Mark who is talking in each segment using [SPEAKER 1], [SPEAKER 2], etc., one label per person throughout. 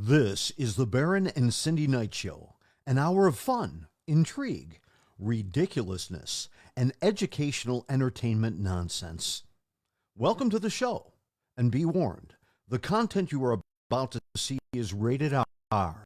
[SPEAKER 1] This is the Baron and Cindy Night Show, an hour of fun, intrigue, ridiculousness, and educational entertainment nonsense. Welcome to the show, and be warned, the content you are about to see is rated R.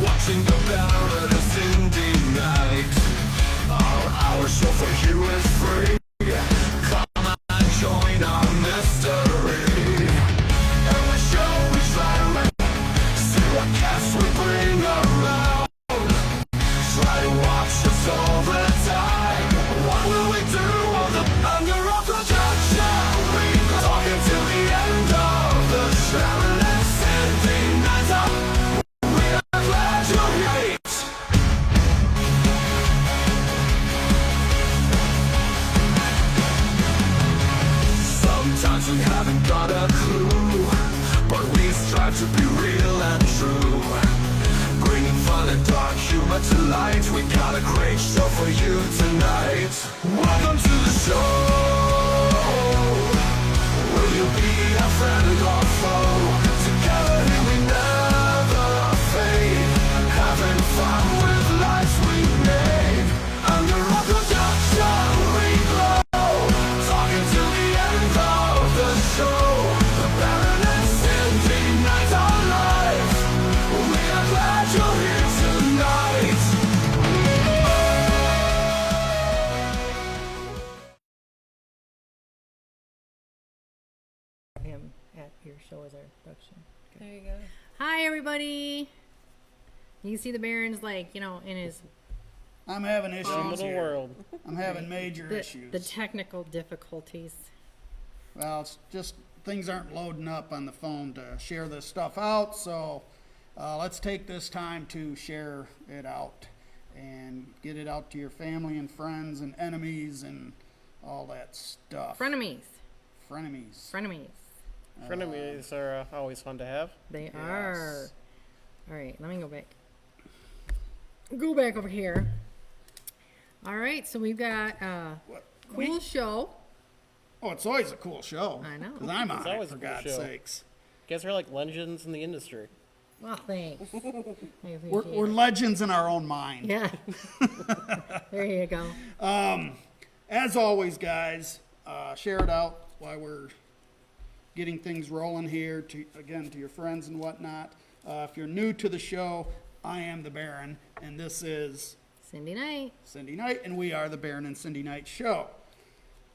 [SPEAKER 2] Watching the Baron and Cindy night. Our show for you is free. Come and join our mystery. And the show is violent. See what cast we bring around. Try to watch us all the time. What will we do on the under of production? We talking till the end of the Baron and Cindy night. Sometimes we haven't got a clue, but we strive to be real and true. Bringing fun and dark humor to light. We got a great show for you tonight. Welcome to the show. Will you be a friend or foe? Together here we never fade. Having fun with lives we made. Under our production we glow. Talking to the end of the show. The Baron and Cindy night are live. We are glad you're here tonight.
[SPEAKER 3] Him at your show as our production.
[SPEAKER 4] There you go.
[SPEAKER 3] Hi, everybody. You can see the Baron's like, in his
[SPEAKER 5] I'm having issues
[SPEAKER 4] Little
[SPEAKER 5] here.
[SPEAKER 4] world.
[SPEAKER 5] I'm having major issues.
[SPEAKER 3] the technical difficulties.
[SPEAKER 5] Well, it's just things aren't loading up on the phone to share this stuff out, so let's take this time to share it out and get it out to your family and friends and enemies and all that stuff.
[SPEAKER 3] Frenemies.
[SPEAKER 5] Frenemies.
[SPEAKER 4] Frenemies are always fun to have.
[SPEAKER 3] They are. All right, let me go back. Go back over here. All right, so we've got a cool show.
[SPEAKER 5] Oh, it's always a cool show.
[SPEAKER 3] I know.
[SPEAKER 5] Because I'm on
[SPEAKER 4] It's
[SPEAKER 5] it,
[SPEAKER 4] always
[SPEAKER 5] for
[SPEAKER 4] a cool
[SPEAKER 5] God's
[SPEAKER 4] show.
[SPEAKER 5] sakes.
[SPEAKER 4] You guys are like legends in the industry.
[SPEAKER 3] Well, thanks. I appreciate
[SPEAKER 5] We're
[SPEAKER 3] it.
[SPEAKER 5] legends in our own mind.
[SPEAKER 3] Yeah. There you go.
[SPEAKER 5] As always, guys, share it out while we're getting things rolling here, to your friends and whatnot. If you're new to the show, I am the Baron, and this is
[SPEAKER 3] Cindy Night.
[SPEAKER 5] Cindy Night, and we are the Baron and Cindy Night Show.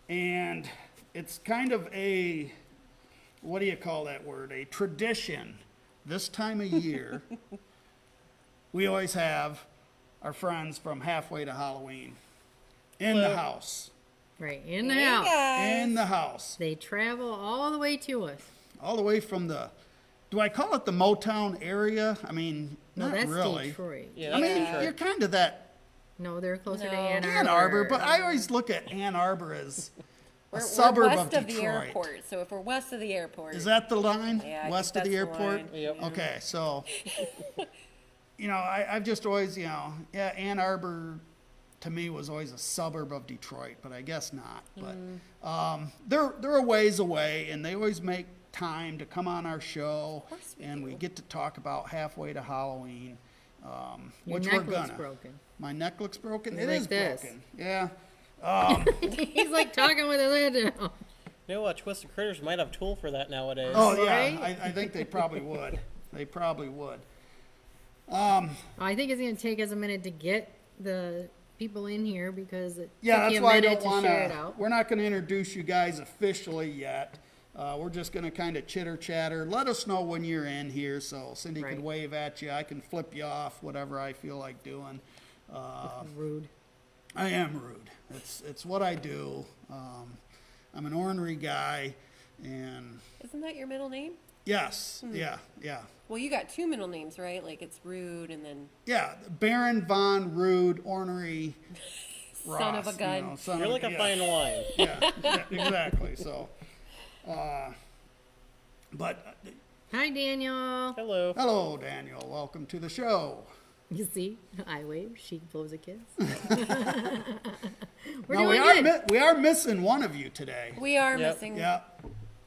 [SPEAKER 5] And it's kind of a, what do you call that word? A tradition. This time of year, we always have our friends from Halfway to Halloween in the house.
[SPEAKER 3] Right, in the house.
[SPEAKER 5] In the house.
[SPEAKER 3] They travel all the way to us.
[SPEAKER 5] All the way from the, do I call it the Motown area? I mean,
[SPEAKER 3] No,
[SPEAKER 5] not
[SPEAKER 3] that's
[SPEAKER 5] really.
[SPEAKER 3] Detroit.
[SPEAKER 4] Yeah,
[SPEAKER 5] I
[SPEAKER 4] that's
[SPEAKER 5] mean,
[SPEAKER 4] Detroit.
[SPEAKER 5] you're kind of that
[SPEAKER 3] No, they're closer to
[SPEAKER 4] No.
[SPEAKER 3] Ann Arbor.
[SPEAKER 5] Ann Arbor, but I always look at Ann Arbor as
[SPEAKER 6] We're
[SPEAKER 5] suburb
[SPEAKER 6] west
[SPEAKER 5] of
[SPEAKER 6] of the
[SPEAKER 5] Detroit.
[SPEAKER 6] airport. So if we're west of the airport,
[SPEAKER 5] Is that the line?
[SPEAKER 6] Yeah, I
[SPEAKER 5] West
[SPEAKER 6] think
[SPEAKER 5] of the
[SPEAKER 6] that's the
[SPEAKER 5] airport?
[SPEAKER 6] line.
[SPEAKER 4] Yep.
[SPEAKER 5] Okay, so, I've just always, Ann Arbor to me was always a suburb of Detroit, but I guess not. But they're a ways away, and they always make time to come on our show,
[SPEAKER 6] course we
[SPEAKER 5] and
[SPEAKER 6] do.
[SPEAKER 5] we get to talk about halfway to Halloween,
[SPEAKER 3] Your
[SPEAKER 5] which
[SPEAKER 3] neck
[SPEAKER 5] we're
[SPEAKER 3] looks
[SPEAKER 5] gonna.
[SPEAKER 3] broken.
[SPEAKER 5] My neck looks broken.
[SPEAKER 3] It's
[SPEAKER 5] It
[SPEAKER 3] like
[SPEAKER 5] is
[SPEAKER 3] this.
[SPEAKER 5] broken. Yeah.
[SPEAKER 3] He's like talking with his head down.
[SPEAKER 4] You know what? Twisted Critters might have tool for that nowadays.
[SPEAKER 5] Oh yeah.
[SPEAKER 3] Right?
[SPEAKER 5] I think they probably would. They probably would.
[SPEAKER 3] I think it's going to take us a minute to get the people in here because it
[SPEAKER 5] Yeah,
[SPEAKER 3] took
[SPEAKER 5] that's
[SPEAKER 3] you a
[SPEAKER 5] why I
[SPEAKER 3] minute
[SPEAKER 5] don't
[SPEAKER 3] to share it
[SPEAKER 5] want to.
[SPEAKER 3] out.
[SPEAKER 5] We're not going to introduce you guys officially yet. We're just going to kind of chitter chatter. Let us know when you're in here, so Cindy
[SPEAKER 3] Right.
[SPEAKER 5] can wave at you. I can flip you off, whatever I feel like doing.
[SPEAKER 3] Rude.
[SPEAKER 5] I am rude. It's what I do. I'm an ornery guy, and
[SPEAKER 6] isn't that your middle name?
[SPEAKER 5] yes,
[SPEAKER 3] Hmm.
[SPEAKER 5] yeah.
[SPEAKER 6] Well, you got two middle names, right? Like it's Rude and then
[SPEAKER 5] Yeah, Baron Von Rude, ornery
[SPEAKER 6] Son of
[SPEAKER 5] Ross,
[SPEAKER 6] a gun.
[SPEAKER 5] son
[SPEAKER 4] You're
[SPEAKER 5] of-
[SPEAKER 4] like a
[SPEAKER 5] yeah.
[SPEAKER 4] fine wine.
[SPEAKER 5] Yeah, exactly. So, but
[SPEAKER 3] Hi, Daniel.
[SPEAKER 4] Hello.
[SPEAKER 5] hello, Daniel. Welcome to the show.
[SPEAKER 3] You see, I wave, she blows a kiss. We're
[SPEAKER 5] No,
[SPEAKER 3] doing good.
[SPEAKER 5] we are missing one of you today.
[SPEAKER 6] we are
[SPEAKER 4] Yep.
[SPEAKER 6] missing.
[SPEAKER 5] Yeah,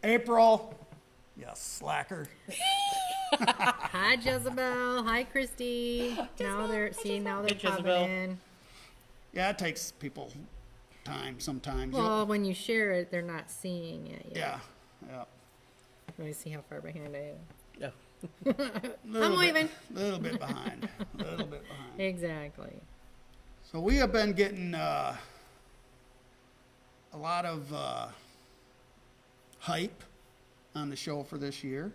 [SPEAKER 5] April. Yes, slacker.
[SPEAKER 3] Hi, Jezebel. Hi, Christy. Now they're
[SPEAKER 6] Jezebel.
[SPEAKER 3] popping
[SPEAKER 4] Jezebel.
[SPEAKER 3] in.
[SPEAKER 5] Yeah, it takes people time sometimes.
[SPEAKER 3] Well, when you share it, they're not seeing it yet.
[SPEAKER 5] Yeah.
[SPEAKER 3] Let me see how far behind I am.
[SPEAKER 4] Yeah.
[SPEAKER 5] Little
[SPEAKER 3] waving.
[SPEAKER 5] Little bit behind. Little bit behind.
[SPEAKER 3] Exactly.
[SPEAKER 5] So we have been getting a lot of hype on the show for this year.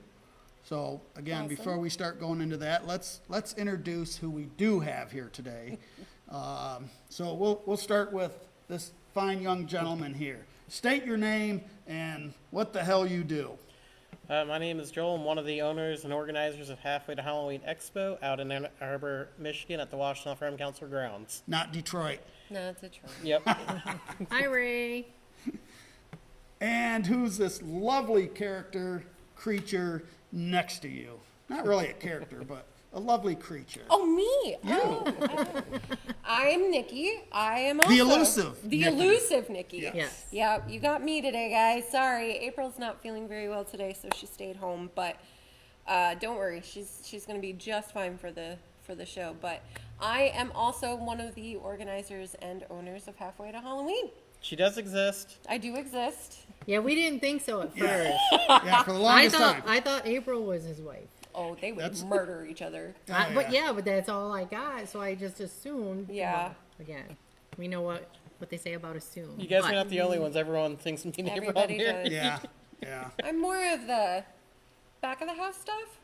[SPEAKER 5] So again,
[SPEAKER 6] Awesome.
[SPEAKER 5] before we start going into that, let's introduce who we do have here today. So we'll start with this fine young gentleman here. State your name and what the hell you do.
[SPEAKER 4] My name is Joel. I'm one of the owners and organizers of Halfway to Halloween Expo out in Ann Arbor, Michigan at the Washington Farm Council grounds.
[SPEAKER 5] Not Detroit.
[SPEAKER 6] No, it's a troll.
[SPEAKER 4] Yep.
[SPEAKER 3] Hi, Ray.
[SPEAKER 5] And who's this lovely creature next to you? Not really a character, but a lovely creature.
[SPEAKER 6] Oh, me? Oh. I'm Nikki. I am also
[SPEAKER 5] elusive
[SPEAKER 6] The
[SPEAKER 5] Nikki.
[SPEAKER 6] elusive Nikki.
[SPEAKER 5] Yes.
[SPEAKER 3] Yes.
[SPEAKER 6] Yeah, you got me today, guys. Sorry, April's not feeling very well today, so she stayed home. But don't worry, she's going to be just fine for the show. But I am also one of the organizers and owners of Halfway to Halloween.
[SPEAKER 4] She does exist.
[SPEAKER 6] I do exist.
[SPEAKER 3] Yeah, we didn't think so at first.
[SPEAKER 5] Yeah, for the longest time.
[SPEAKER 3] I thought April was his wife.
[SPEAKER 6] Oh, they would
[SPEAKER 5] That's-
[SPEAKER 6] murder each other.
[SPEAKER 5] Oh,
[SPEAKER 3] But yeah, but that's all I got, so I just assumed.
[SPEAKER 6] Yeah.
[SPEAKER 3] well, again, we know what they say about assume.
[SPEAKER 4] You guys
[SPEAKER 3] but-
[SPEAKER 4] are not the only ones. Everyone thinks me and April on
[SPEAKER 6] Everybody
[SPEAKER 4] here.
[SPEAKER 6] does.
[SPEAKER 5] Yeah.
[SPEAKER 6] I'm more of the back of the house stuff.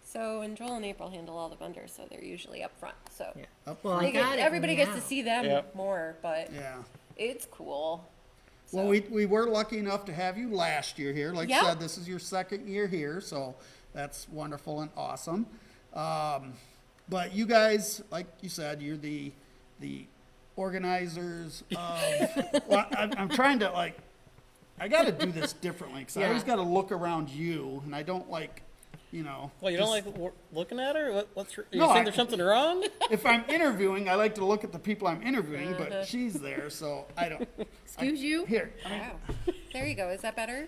[SPEAKER 6] So, and Joel and April handle all the vendors, so they're usually up front. So,
[SPEAKER 3] Yeah.
[SPEAKER 5] Up
[SPEAKER 3] Well,
[SPEAKER 5] front.
[SPEAKER 3] I got it.
[SPEAKER 6] everybody gets to
[SPEAKER 3] now.
[SPEAKER 6] see them
[SPEAKER 4] Yep.
[SPEAKER 6] more, but
[SPEAKER 5] Yeah.
[SPEAKER 6] it's cool.
[SPEAKER 5] Well, we were lucky enough to have you last year here. Like
[SPEAKER 6] Yeah.
[SPEAKER 5] I said, this is your second year here, so that's wonderful and awesome. But you guys, like you said, you're the organizers of. Well, I'm trying to I got to do this differently because I
[SPEAKER 3] Yeah.
[SPEAKER 5] always got to look around you, and I don't like.
[SPEAKER 4] Well, you don't like looking at her? What's you
[SPEAKER 5] No,
[SPEAKER 4] think
[SPEAKER 5] I-
[SPEAKER 4] there's something wrong?
[SPEAKER 5] If I'm interviewing, I like to look at the people I'm interviewing, but she's there, so I don't.
[SPEAKER 3] Excuse you?
[SPEAKER 5] Here,
[SPEAKER 6] Wow. There you go. Is that better?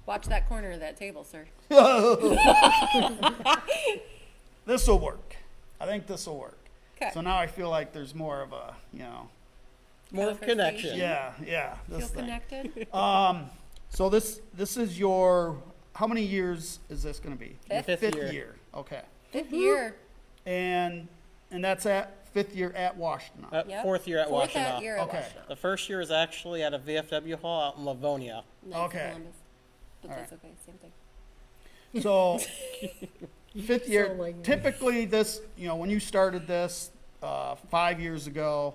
[SPEAKER 6] Watch that corner of that table, sir.
[SPEAKER 5] this will work. I think this will work.
[SPEAKER 6] Okay.
[SPEAKER 5] So now I feel like there's more of a,
[SPEAKER 4] More of a connection.
[SPEAKER 5] yeah, this
[SPEAKER 6] Feel
[SPEAKER 5] thing.
[SPEAKER 6] connected?
[SPEAKER 5] So this is your, how many years is this going to be? Your
[SPEAKER 6] Fifth.
[SPEAKER 4] Fifth year.
[SPEAKER 5] Okay.
[SPEAKER 6] Fifth year.
[SPEAKER 5] And that's at fifth year at Washington.
[SPEAKER 6] Yep.
[SPEAKER 4] Fourth year at
[SPEAKER 6] Fourth
[SPEAKER 4] Washtenaw.
[SPEAKER 6] year at
[SPEAKER 5] Okay.
[SPEAKER 6] Washtenaw.
[SPEAKER 4] The first year is actually at a VFW hall out in Livonia.
[SPEAKER 6] Nice
[SPEAKER 5] Okay.
[SPEAKER 6] Columbus. But that's okay. Same thing.
[SPEAKER 5] So fifth year,
[SPEAKER 3] So, like-
[SPEAKER 5] typically this, when you started this 5 years ago,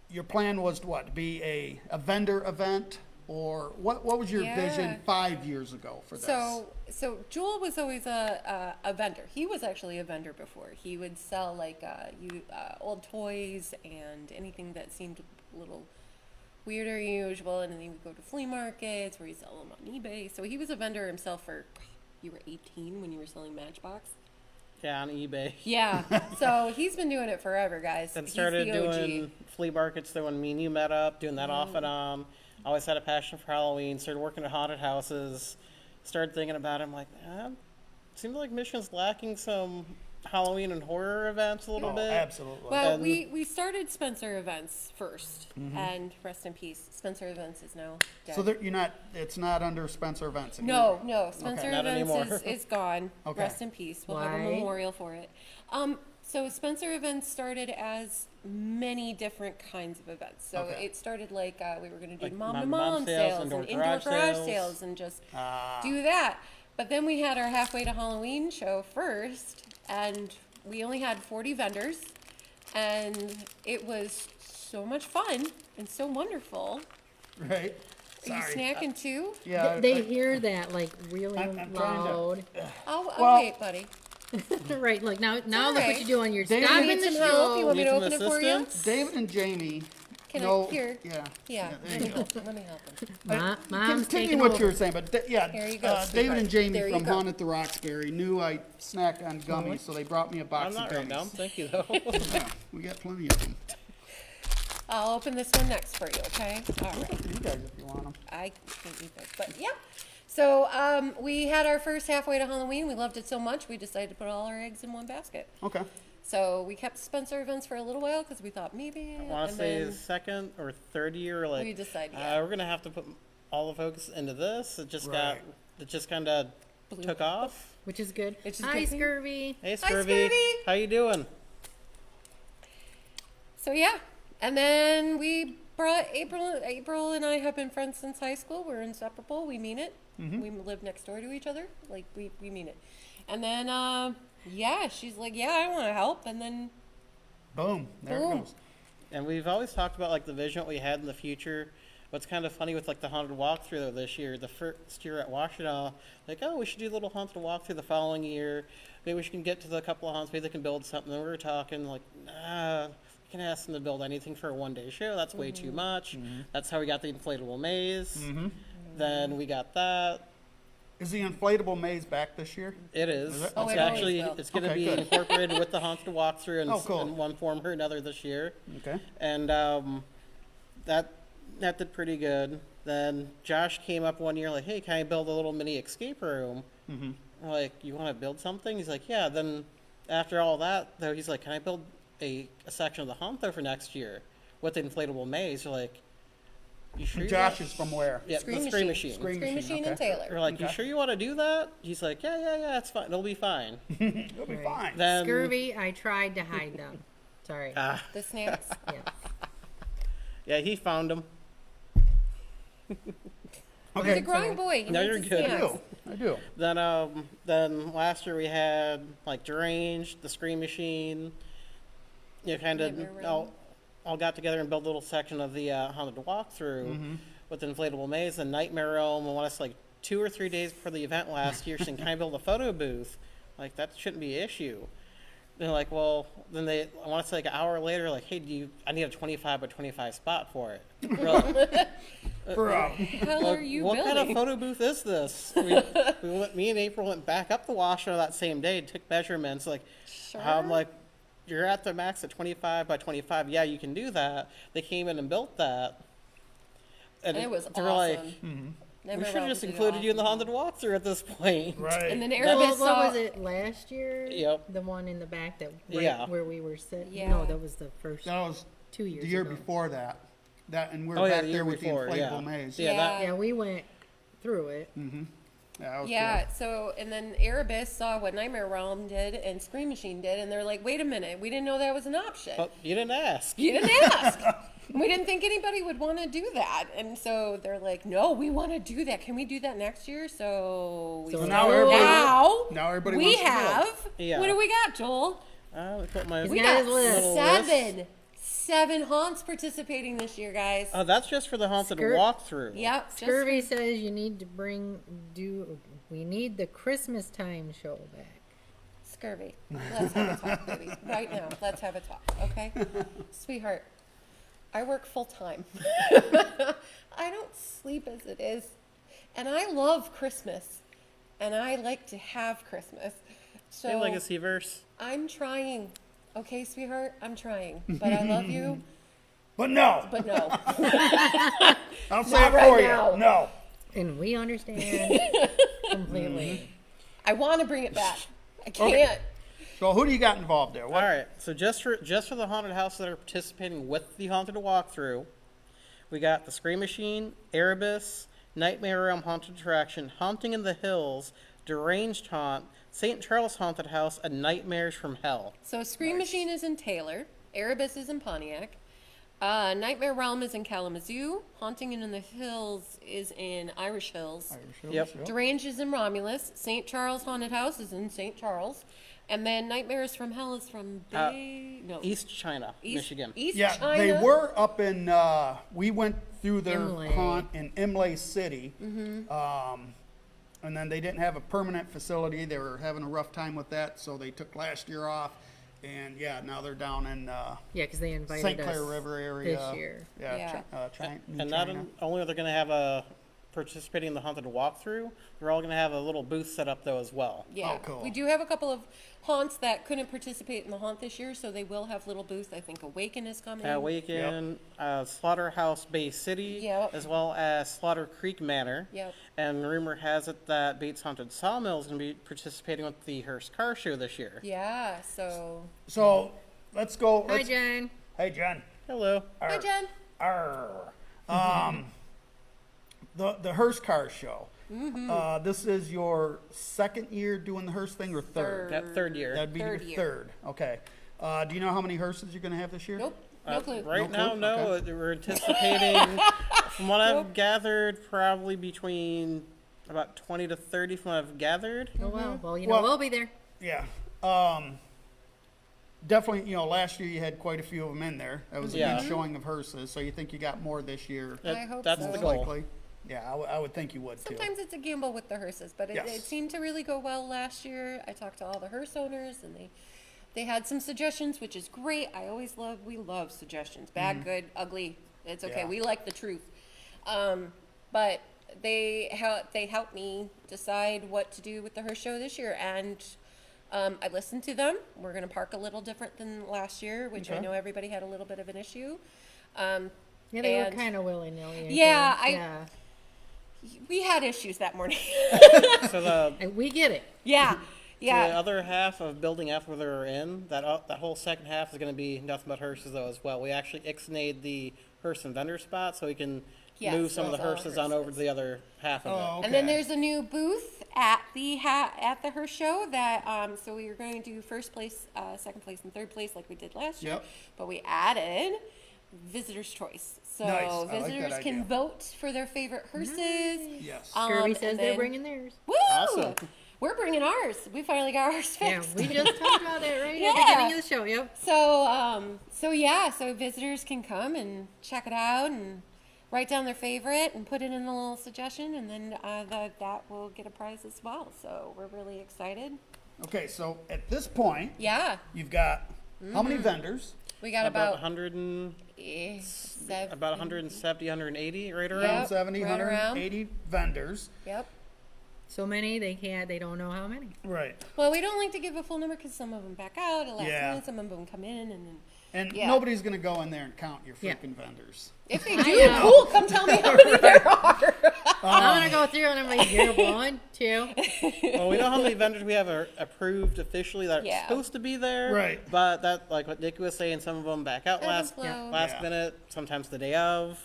[SPEAKER 5] your plan was what, to be a vendor event? Or what was your vision
[SPEAKER 6] Yeah.
[SPEAKER 5] 5 years ago for this?
[SPEAKER 6] So Joel was always a vendor. He was actually a vendor before. He would sell old toys and anything that seemed a little weirder than usual, and then he would go to flea markets where he sell them on eBay. So he was a vendor himself for, you were 18 when you were selling Matchbox?
[SPEAKER 4] Yeah, on eBay.
[SPEAKER 6] Yeah. So he's been doing it forever, guys.
[SPEAKER 4] And
[SPEAKER 6] He's
[SPEAKER 4] started
[SPEAKER 6] the OG.
[SPEAKER 4] doing flea markets there when me and you met up, doing that off and on. Always had a passion for Halloween. Started working at haunted houses. Started thinking about it. I'm like, seems like Michigan's lacking some Halloween and horror events a little bit.
[SPEAKER 5] Absolutely.
[SPEAKER 6] Well,
[SPEAKER 4] And-
[SPEAKER 6] we started Spencer Events 1st, and rest in peace. Spencer Events is now dead.
[SPEAKER 5] So it's not under Spencer Events anymore?
[SPEAKER 6] No, Spencer
[SPEAKER 4] Not
[SPEAKER 6] Events
[SPEAKER 4] anymore.
[SPEAKER 6] is gone.
[SPEAKER 5] Okay.
[SPEAKER 6] Rest in peace. We'll have a
[SPEAKER 3] Why?
[SPEAKER 6] memorial for it. So Spencer Events started as many different kinds of events. So
[SPEAKER 5] Okay.
[SPEAKER 6] it started like we were going to do
[SPEAKER 4] Like
[SPEAKER 6] mom-to-mom sales and indoor garage sales and just do that. But then we had our halfway to Halloween show first, and we only had 40 vendors, and it was so much fun and so wonderful.
[SPEAKER 5] Right?
[SPEAKER 6] Are you
[SPEAKER 5] Sorry.
[SPEAKER 6] snacking too?
[SPEAKER 5] Yeah.
[SPEAKER 3] They hear that like really
[SPEAKER 5] I'm trying to-
[SPEAKER 3] loud.
[SPEAKER 6] Oh,
[SPEAKER 5] Well-
[SPEAKER 6] okay, buddy.
[SPEAKER 3] Right, like now look what
[SPEAKER 6] alright.
[SPEAKER 3] you're doing. You're
[SPEAKER 5] David-
[SPEAKER 3] stopping
[SPEAKER 6] Need
[SPEAKER 3] the
[SPEAKER 6] some help? You
[SPEAKER 3] show.
[SPEAKER 6] want me to
[SPEAKER 4] Need
[SPEAKER 6] open
[SPEAKER 4] some
[SPEAKER 6] it for you?
[SPEAKER 4] assistance?
[SPEAKER 5] David and Jamie.
[SPEAKER 6] Can
[SPEAKER 5] know,
[SPEAKER 6] I? Here.
[SPEAKER 5] Yeah.
[SPEAKER 6] Yeah.
[SPEAKER 5] there you go.
[SPEAKER 6] Let me help him.
[SPEAKER 3] Mom's
[SPEAKER 5] Continue
[SPEAKER 3] taking
[SPEAKER 5] what
[SPEAKER 3] over.
[SPEAKER 5] you were saying, but yeah,
[SPEAKER 6] Here you go,
[SPEAKER 5] David
[SPEAKER 6] sweetheart.
[SPEAKER 5] and Jamie
[SPEAKER 6] There you
[SPEAKER 5] from
[SPEAKER 6] go.
[SPEAKER 5] Haunted the Roxbury knew I snack on gummies, so they brought me a
[SPEAKER 4] I'm
[SPEAKER 5] box
[SPEAKER 4] not
[SPEAKER 5] of
[SPEAKER 4] right now.
[SPEAKER 5] gummies.
[SPEAKER 4] Thank you, though.
[SPEAKER 5] Yeah, we got plenty of them.
[SPEAKER 6] I'll open this one next for you, okay? All right.
[SPEAKER 5] You guys, if you want them.
[SPEAKER 6] I can't eat those, but yeah. So we had our first halfway to Halloween. We loved it so much, we decided to put all our eggs in one basket.
[SPEAKER 5] Okay.
[SPEAKER 6] So we kept Spencer Events for a little while because we thought maybe.
[SPEAKER 4] I want to
[SPEAKER 6] and
[SPEAKER 4] say
[SPEAKER 6] then
[SPEAKER 4] second or third year, like
[SPEAKER 6] we decided, yeah.
[SPEAKER 4] we're gonna have to put all the focus into this. It just
[SPEAKER 5] Right.
[SPEAKER 4] kind of
[SPEAKER 6] Blew
[SPEAKER 4] took
[SPEAKER 6] up.
[SPEAKER 4] off.
[SPEAKER 6] Which is good.
[SPEAKER 3] Hi, Scurvy.
[SPEAKER 4] Hey,
[SPEAKER 6] Hi,
[SPEAKER 4] Scurvy.
[SPEAKER 6] Scurvy.
[SPEAKER 4] How you doing?
[SPEAKER 6] So yeah, and then we brought April. April and I have been friends since high school. We're inseparable. We mean it. We live next door to each other. Like we mean it. And then yeah, she's like, yeah, I want to help. And then
[SPEAKER 5] Boom. There
[SPEAKER 6] Boom.
[SPEAKER 5] it goes.
[SPEAKER 4] And we've always talked about like the vision we had in the future. What's kind of funny with like the haunted walkthrough this year, the first year at Washington, like, oh, we should do a little haunted walkthrough the following year. Maybe we can get to the couple of haunts. Maybe they can build something. And we were talking like, nah, we can ask them to build anything for a one-day show. That's way too much. That's how we got the inflatable maze. Then we got that.
[SPEAKER 5] Is the inflatable maze back this year?
[SPEAKER 4] It is.
[SPEAKER 5] Is it?
[SPEAKER 6] Oh,
[SPEAKER 4] It's
[SPEAKER 6] it
[SPEAKER 4] actually
[SPEAKER 6] always will.
[SPEAKER 4] it's going to
[SPEAKER 5] Okay,
[SPEAKER 4] be
[SPEAKER 5] good.
[SPEAKER 4] incorporated with the haunted walkthrough
[SPEAKER 5] Oh, cool.
[SPEAKER 4] in one form or another this year.
[SPEAKER 5] Okay.
[SPEAKER 4] And that did pretty good. Then Josh came up one year like, "Hey, can I build a little mini escape room?" I'm like, "You want to build something?" He's like, "Yeah." Then after all that, though, he's like, "Can I build a section of the haunt though for next year with the inflatable maze?" You're like, "You sure?"
[SPEAKER 5] Josh is from where?
[SPEAKER 4] Yeah,
[SPEAKER 6] Scream
[SPEAKER 4] the Scream
[SPEAKER 6] Machine.
[SPEAKER 4] Machine.
[SPEAKER 5] Scream
[SPEAKER 6] Scream Machine and
[SPEAKER 5] okay.
[SPEAKER 6] Taylor.
[SPEAKER 4] We're like, "You
[SPEAKER 5] Okay.
[SPEAKER 4] sure you want to do that?" He's like, "Yeah, it's fine. It'll be fine."
[SPEAKER 5] It'll be fine.
[SPEAKER 4] Then
[SPEAKER 3] Scurvy, I tried to hide them. Sorry.
[SPEAKER 6] The snacks.
[SPEAKER 3] Yeah.
[SPEAKER 4] yeah, he found them.
[SPEAKER 6] He's
[SPEAKER 5] Okay.
[SPEAKER 6] a growing boy. He
[SPEAKER 4] No,
[SPEAKER 6] needs
[SPEAKER 4] you're
[SPEAKER 6] his
[SPEAKER 4] good.
[SPEAKER 5] I
[SPEAKER 6] snacks.
[SPEAKER 5] do. I do.
[SPEAKER 4] Then last year we had like Deranged, the Scream Machine. You kind of
[SPEAKER 6] Nightmare Realm.
[SPEAKER 4] all got together and built a little section of the haunted walkthrough with the inflatable maze and Nightmare Realm. I want us like 2 or 3 days before the event last year, saying, "Can I build a photo booth?" Like that shouldn't be an issue. They're like, well, then I want to say like an hour later, like, "Hey, I need a 25 by 25 spot for it." We're like,
[SPEAKER 5] For
[SPEAKER 6] How are you
[SPEAKER 4] what kind of
[SPEAKER 6] building?
[SPEAKER 4] photo booth is this? Me and April went back up the Washoe that same day, took measurements. Like,
[SPEAKER 6] Sure.
[SPEAKER 4] I'm like, "You're at the max at 25 by 25. Yeah, you can do that." They came in and built that.
[SPEAKER 6] And it was
[SPEAKER 4] they were like,
[SPEAKER 6] awesome.
[SPEAKER 4] "We should have just included you in the haunted walkthrough at this point."
[SPEAKER 5] right.
[SPEAKER 6] And then
[SPEAKER 3] Well,
[SPEAKER 6] Erebus
[SPEAKER 3] what
[SPEAKER 6] saw.
[SPEAKER 3] was it last year?
[SPEAKER 4] Yep.
[SPEAKER 3] The one in the back that
[SPEAKER 4] Yeah.
[SPEAKER 3] where we were sitting.
[SPEAKER 6] Yeah.
[SPEAKER 3] No, that was the first
[SPEAKER 5] that was
[SPEAKER 3] 2 years
[SPEAKER 5] the year
[SPEAKER 3] ago.
[SPEAKER 5] before that. And we're
[SPEAKER 4] Oh, yeah,
[SPEAKER 5] back
[SPEAKER 4] the
[SPEAKER 5] there
[SPEAKER 4] year
[SPEAKER 5] with
[SPEAKER 4] before,
[SPEAKER 5] the
[SPEAKER 4] yeah.
[SPEAKER 5] inflatable maze.
[SPEAKER 4] Yeah, that-
[SPEAKER 3] Yeah, we went through it.
[SPEAKER 5] Yeah, that was
[SPEAKER 6] Yeah,
[SPEAKER 5] cool.
[SPEAKER 6] so, and then Erebus saw what Nightmare Realm did and Scream Machine did, and they're like, wait a minute, we didn't know that was an option.
[SPEAKER 4] But you didn't ask.
[SPEAKER 6] You didn't ask. We didn't think anybody would want to do that. And so they're like, no, we want to do that. Can we do that next year? So, we
[SPEAKER 3] So
[SPEAKER 6] said,
[SPEAKER 5] now everybody-
[SPEAKER 6] now,
[SPEAKER 5] now everybody
[SPEAKER 6] we
[SPEAKER 5] wants to go.
[SPEAKER 6] have.
[SPEAKER 4] Yeah.
[SPEAKER 6] What do we got, Joel?
[SPEAKER 4] I put my
[SPEAKER 3] He's
[SPEAKER 6] We
[SPEAKER 3] got
[SPEAKER 6] got
[SPEAKER 3] his list.
[SPEAKER 6] seven. 7 haunts participating this year, guys.
[SPEAKER 4] Oh, that's just for the haunted
[SPEAKER 3] Skirt.
[SPEAKER 4] walkthrough.
[SPEAKER 6] Yep. just
[SPEAKER 3] Scurvy says you need to we need the Christmas time show back.
[SPEAKER 6] Scurvy. Let's have a talk, baby. Right now. Let's have a talk, okay? Sweetheart. I work full time. I don't sleep as it is. And I love Christmas. And I like to have Christmas. So
[SPEAKER 4] Hey, Legacy Verse.
[SPEAKER 6] I'm trying. Okay, sweetheart, I'm trying. But I love you.
[SPEAKER 5] But no,
[SPEAKER 6] But no.
[SPEAKER 5] I'll say
[SPEAKER 6] Not
[SPEAKER 5] it
[SPEAKER 6] right
[SPEAKER 5] for
[SPEAKER 6] now.
[SPEAKER 5] you. No.
[SPEAKER 3] And we understand completely.
[SPEAKER 6] I want to bring it back. I can't.
[SPEAKER 5] So who do you got involved there?
[SPEAKER 4] All
[SPEAKER 5] What?
[SPEAKER 4] right, so just for the haunted houses that are participating with the haunted walkthrough, we got the Scream Machine, Erebus, Nightmare Realm Haunted Attraction, Haunting in the Hills, Deranged Haunt, St. Charles Haunted House, and Nightmares from Hell.
[SPEAKER 6] So Scream Machine is in Taylor. Erebus is in Pontiac. Nightmare Realm is in Kalamazoo. Haunting in the Hills is in Irish Hills.
[SPEAKER 4] Yep.
[SPEAKER 6] Deranged is in Romulus. St. Charles Haunted House is in St. Charles. And then Nightmares from Hell is from
[SPEAKER 4] East China, Michigan.
[SPEAKER 6] East
[SPEAKER 5] Yeah,
[SPEAKER 6] China.
[SPEAKER 5] they were up in. We went through their
[SPEAKER 3] Imlay.
[SPEAKER 5] haunt in Imlay City, and then they didn't have a permanent facility. They were having a rough time with that, so they took last year off. And yeah, now they're down in
[SPEAKER 3] Yeah, because they invited
[SPEAKER 5] St.
[SPEAKER 3] us
[SPEAKER 5] Clair River area
[SPEAKER 3] this year.
[SPEAKER 5] Yeah,
[SPEAKER 6] Yeah.
[SPEAKER 5] New
[SPEAKER 4] And not
[SPEAKER 5] China.
[SPEAKER 4] only are they going to have a participating in the haunted walkthrough, they're all going to have a little booth set up though as well.
[SPEAKER 6] Yeah,
[SPEAKER 5] Oh, cool.
[SPEAKER 6] we do have a couple of haunts that couldn't participate in the haunt this year, so they will have little booths. I think Awaken is coming.
[SPEAKER 4] Awaken, Slaughterhouse Bay City,
[SPEAKER 6] Yep.
[SPEAKER 4] as well as Slaughter Creek Manor.
[SPEAKER 6] Yep.
[SPEAKER 4] And rumor has it that Bates Haunted Sawmill is going to be participating with the Hearst Car Show this year.
[SPEAKER 6] Yeah, so
[SPEAKER 5] So let's go.
[SPEAKER 3] Hi,
[SPEAKER 5] let's-
[SPEAKER 3] Jen.
[SPEAKER 5] Hey, Jen.
[SPEAKER 4] Hello.
[SPEAKER 6] hi Jen.
[SPEAKER 5] Arr. The Hearst Car Show. This is your second year doing the Hearst thing or third?
[SPEAKER 4] That third year.
[SPEAKER 5] That'd be
[SPEAKER 6] Third
[SPEAKER 5] your
[SPEAKER 6] year.
[SPEAKER 5] third. Okay. Do you know how many hearses you're going to have this year?
[SPEAKER 6] Nope, no clue.
[SPEAKER 4] Right
[SPEAKER 5] No
[SPEAKER 4] now,
[SPEAKER 5] clue?
[SPEAKER 4] no.
[SPEAKER 5] Okay.
[SPEAKER 4] We're anticipating, from what I've gathered, probably between about 20 to 30 from what I've gathered.
[SPEAKER 3] Oh, well, you know,
[SPEAKER 5] Well-
[SPEAKER 3] we'll be there.
[SPEAKER 5] Yeah. Definitely, last year you had quite a few of them in there. That was a
[SPEAKER 4] Yeah.
[SPEAKER 5] good showing of hearses. So you think you got more this year?
[SPEAKER 6] I hope
[SPEAKER 4] That's
[SPEAKER 6] so.
[SPEAKER 4] the
[SPEAKER 5] Most
[SPEAKER 4] goal.
[SPEAKER 5] likely. Yeah, I would think you would too.
[SPEAKER 6] Sometimes it's a gamble with the hearses, but it
[SPEAKER 5] Yes.
[SPEAKER 6] seemed to really go well last year. I talked to all the hearse owners, and they had some suggestions, which is great. We love suggestions, bad, good, ugly. It's okay.
[SPEAKER 5] Yeah.
[SPEAKER 6] We like the truth. But they helped me decide what to do with the hearse show this year, and I listened to them. We're going to park a little different than last year, which I
[SPEAKER 5] Okay.
[SPEAKER 6] know everybody had a little bit of an issue.
[SPEAKER 3] Yeah, they were
[SPEAKER 6] And-
[SPEAKER 3] kind of willy-nilly.
[SPEAKER 6] Yeah,
[SPEAKER 3] think.
[SPEAKER 6] We had issues that morning.
[SPEAKER 4] So the
[SPEAKER 3] We get it.
[SPEAKER 6] Yeah.
[SPEAKER 4] the
[SPEAKER 6] Yeah.
[SPEAKER 4] other half of building after they're in, that whole second half is going to be nothing but hearses though as well. We actually ixnayed the hearse and vendor spot so we can
[SPEAKER 6] Yes,
[SPEAKER 4] move some of the
[SPEAKER 6] those all
[SPEAKER 4] hearses on over to
[SPEAKER 6] hearses.
[SPEAKER 4] the other half of it.
[SPEAKER 5] Oh, okay.
[SPEAKER 6] And then there's a new booth at the Hearst show that so we were going to do first place, second place, and third place like we did last year,
[SPEAKER 5] Yep.
[SPEAKER 6] but we added visitor's choice. So
[SPEAKER 5] Nice. I like that
[SPEAKER 6] visitors can
[SPEAKER 5] idea.
[SPEAKER 6] vote for their favorite hearses.
[SPEAKER 5] Yes.
[SPEAKER 3] Kirby
[SPEAKER 6] and
[SPEAKER 3] says they're
[SPEAKER 6] then-
[SPEAKER 3] bringing theirs.
[SPEAKER 6] Woo!
[SPEAKER 4] Awesome.
[SPEAKER 6] We're bringing ours. We finally got ours
[SPEAKER 3] Yeah,
[SPEAKER 6] fixed.
[SPEAKER 3] we just talked about that right at
[SPEAKER 6] Yeah.
[SPEAKER 3] the beginning of the show. Yep.
[SPEAKER 6] So visitors can come and check it out and write down their favorite and put it in a little suggestion, and then that will get a prize as well. So we're really excited.
[SPEAKER 5] Okay, so at this point,
[SPEAKER 6] Yeah,
[SPEAKER 5] you've got how many vendors?
[SPEAKER 6] we got
[SPEAKER 4] About
[SPEAKER 6] about
[SPEAKER 4] 100 and,
[SPEAKER 6] seven.
[SPEAKER 4] about 170, 180, right around.
[SPEAKER 6] Yep.
[SPEAKER 5] 170,
[SPEAKER 6] right around.
[SPEAKER 5] 180 vendors.
[SPEAKER 6] Yep.
[SPEAKER 3] So many they don't know how many.
[SPEAKER 5] Right.
[SPEAKER 6] Well, we don't like to give a full number because some of them back out at last
[SPEAKER 5] Yeah.
[SPEAKER 6] minute. Some of them come in, and then
[SPEAKER 5] And
[SPEAKER 6] Yeah.
[SPEAKER 5] nobody's going to go in there and count your
[SPEAKER 3] Yeah.
[SPEAKER 5] freaking vendors.
[SPEAKER 6] if they do, cool. Come tell me how many there are.
[SPEAKER 3] I'm gonna go through and I'm like, here, 1, 2.
[SPEAKER 4] Well, we know how many vendors we have are approved officially that are
[SPEAKER 6] Yeah.
[SPEAKER 4] supposed to be there.
[SPEAKER 5] Right.
[SPEAKER 4] But that, like what Nikki was saying, some of them back out
[SPEAKER 6] Ebb and
[SPEAKER 4] last
[SPEAKER 6] flow.
[SPEAKER 5] Yeah.
[SPEAKER 4] minute, sometimes the day of.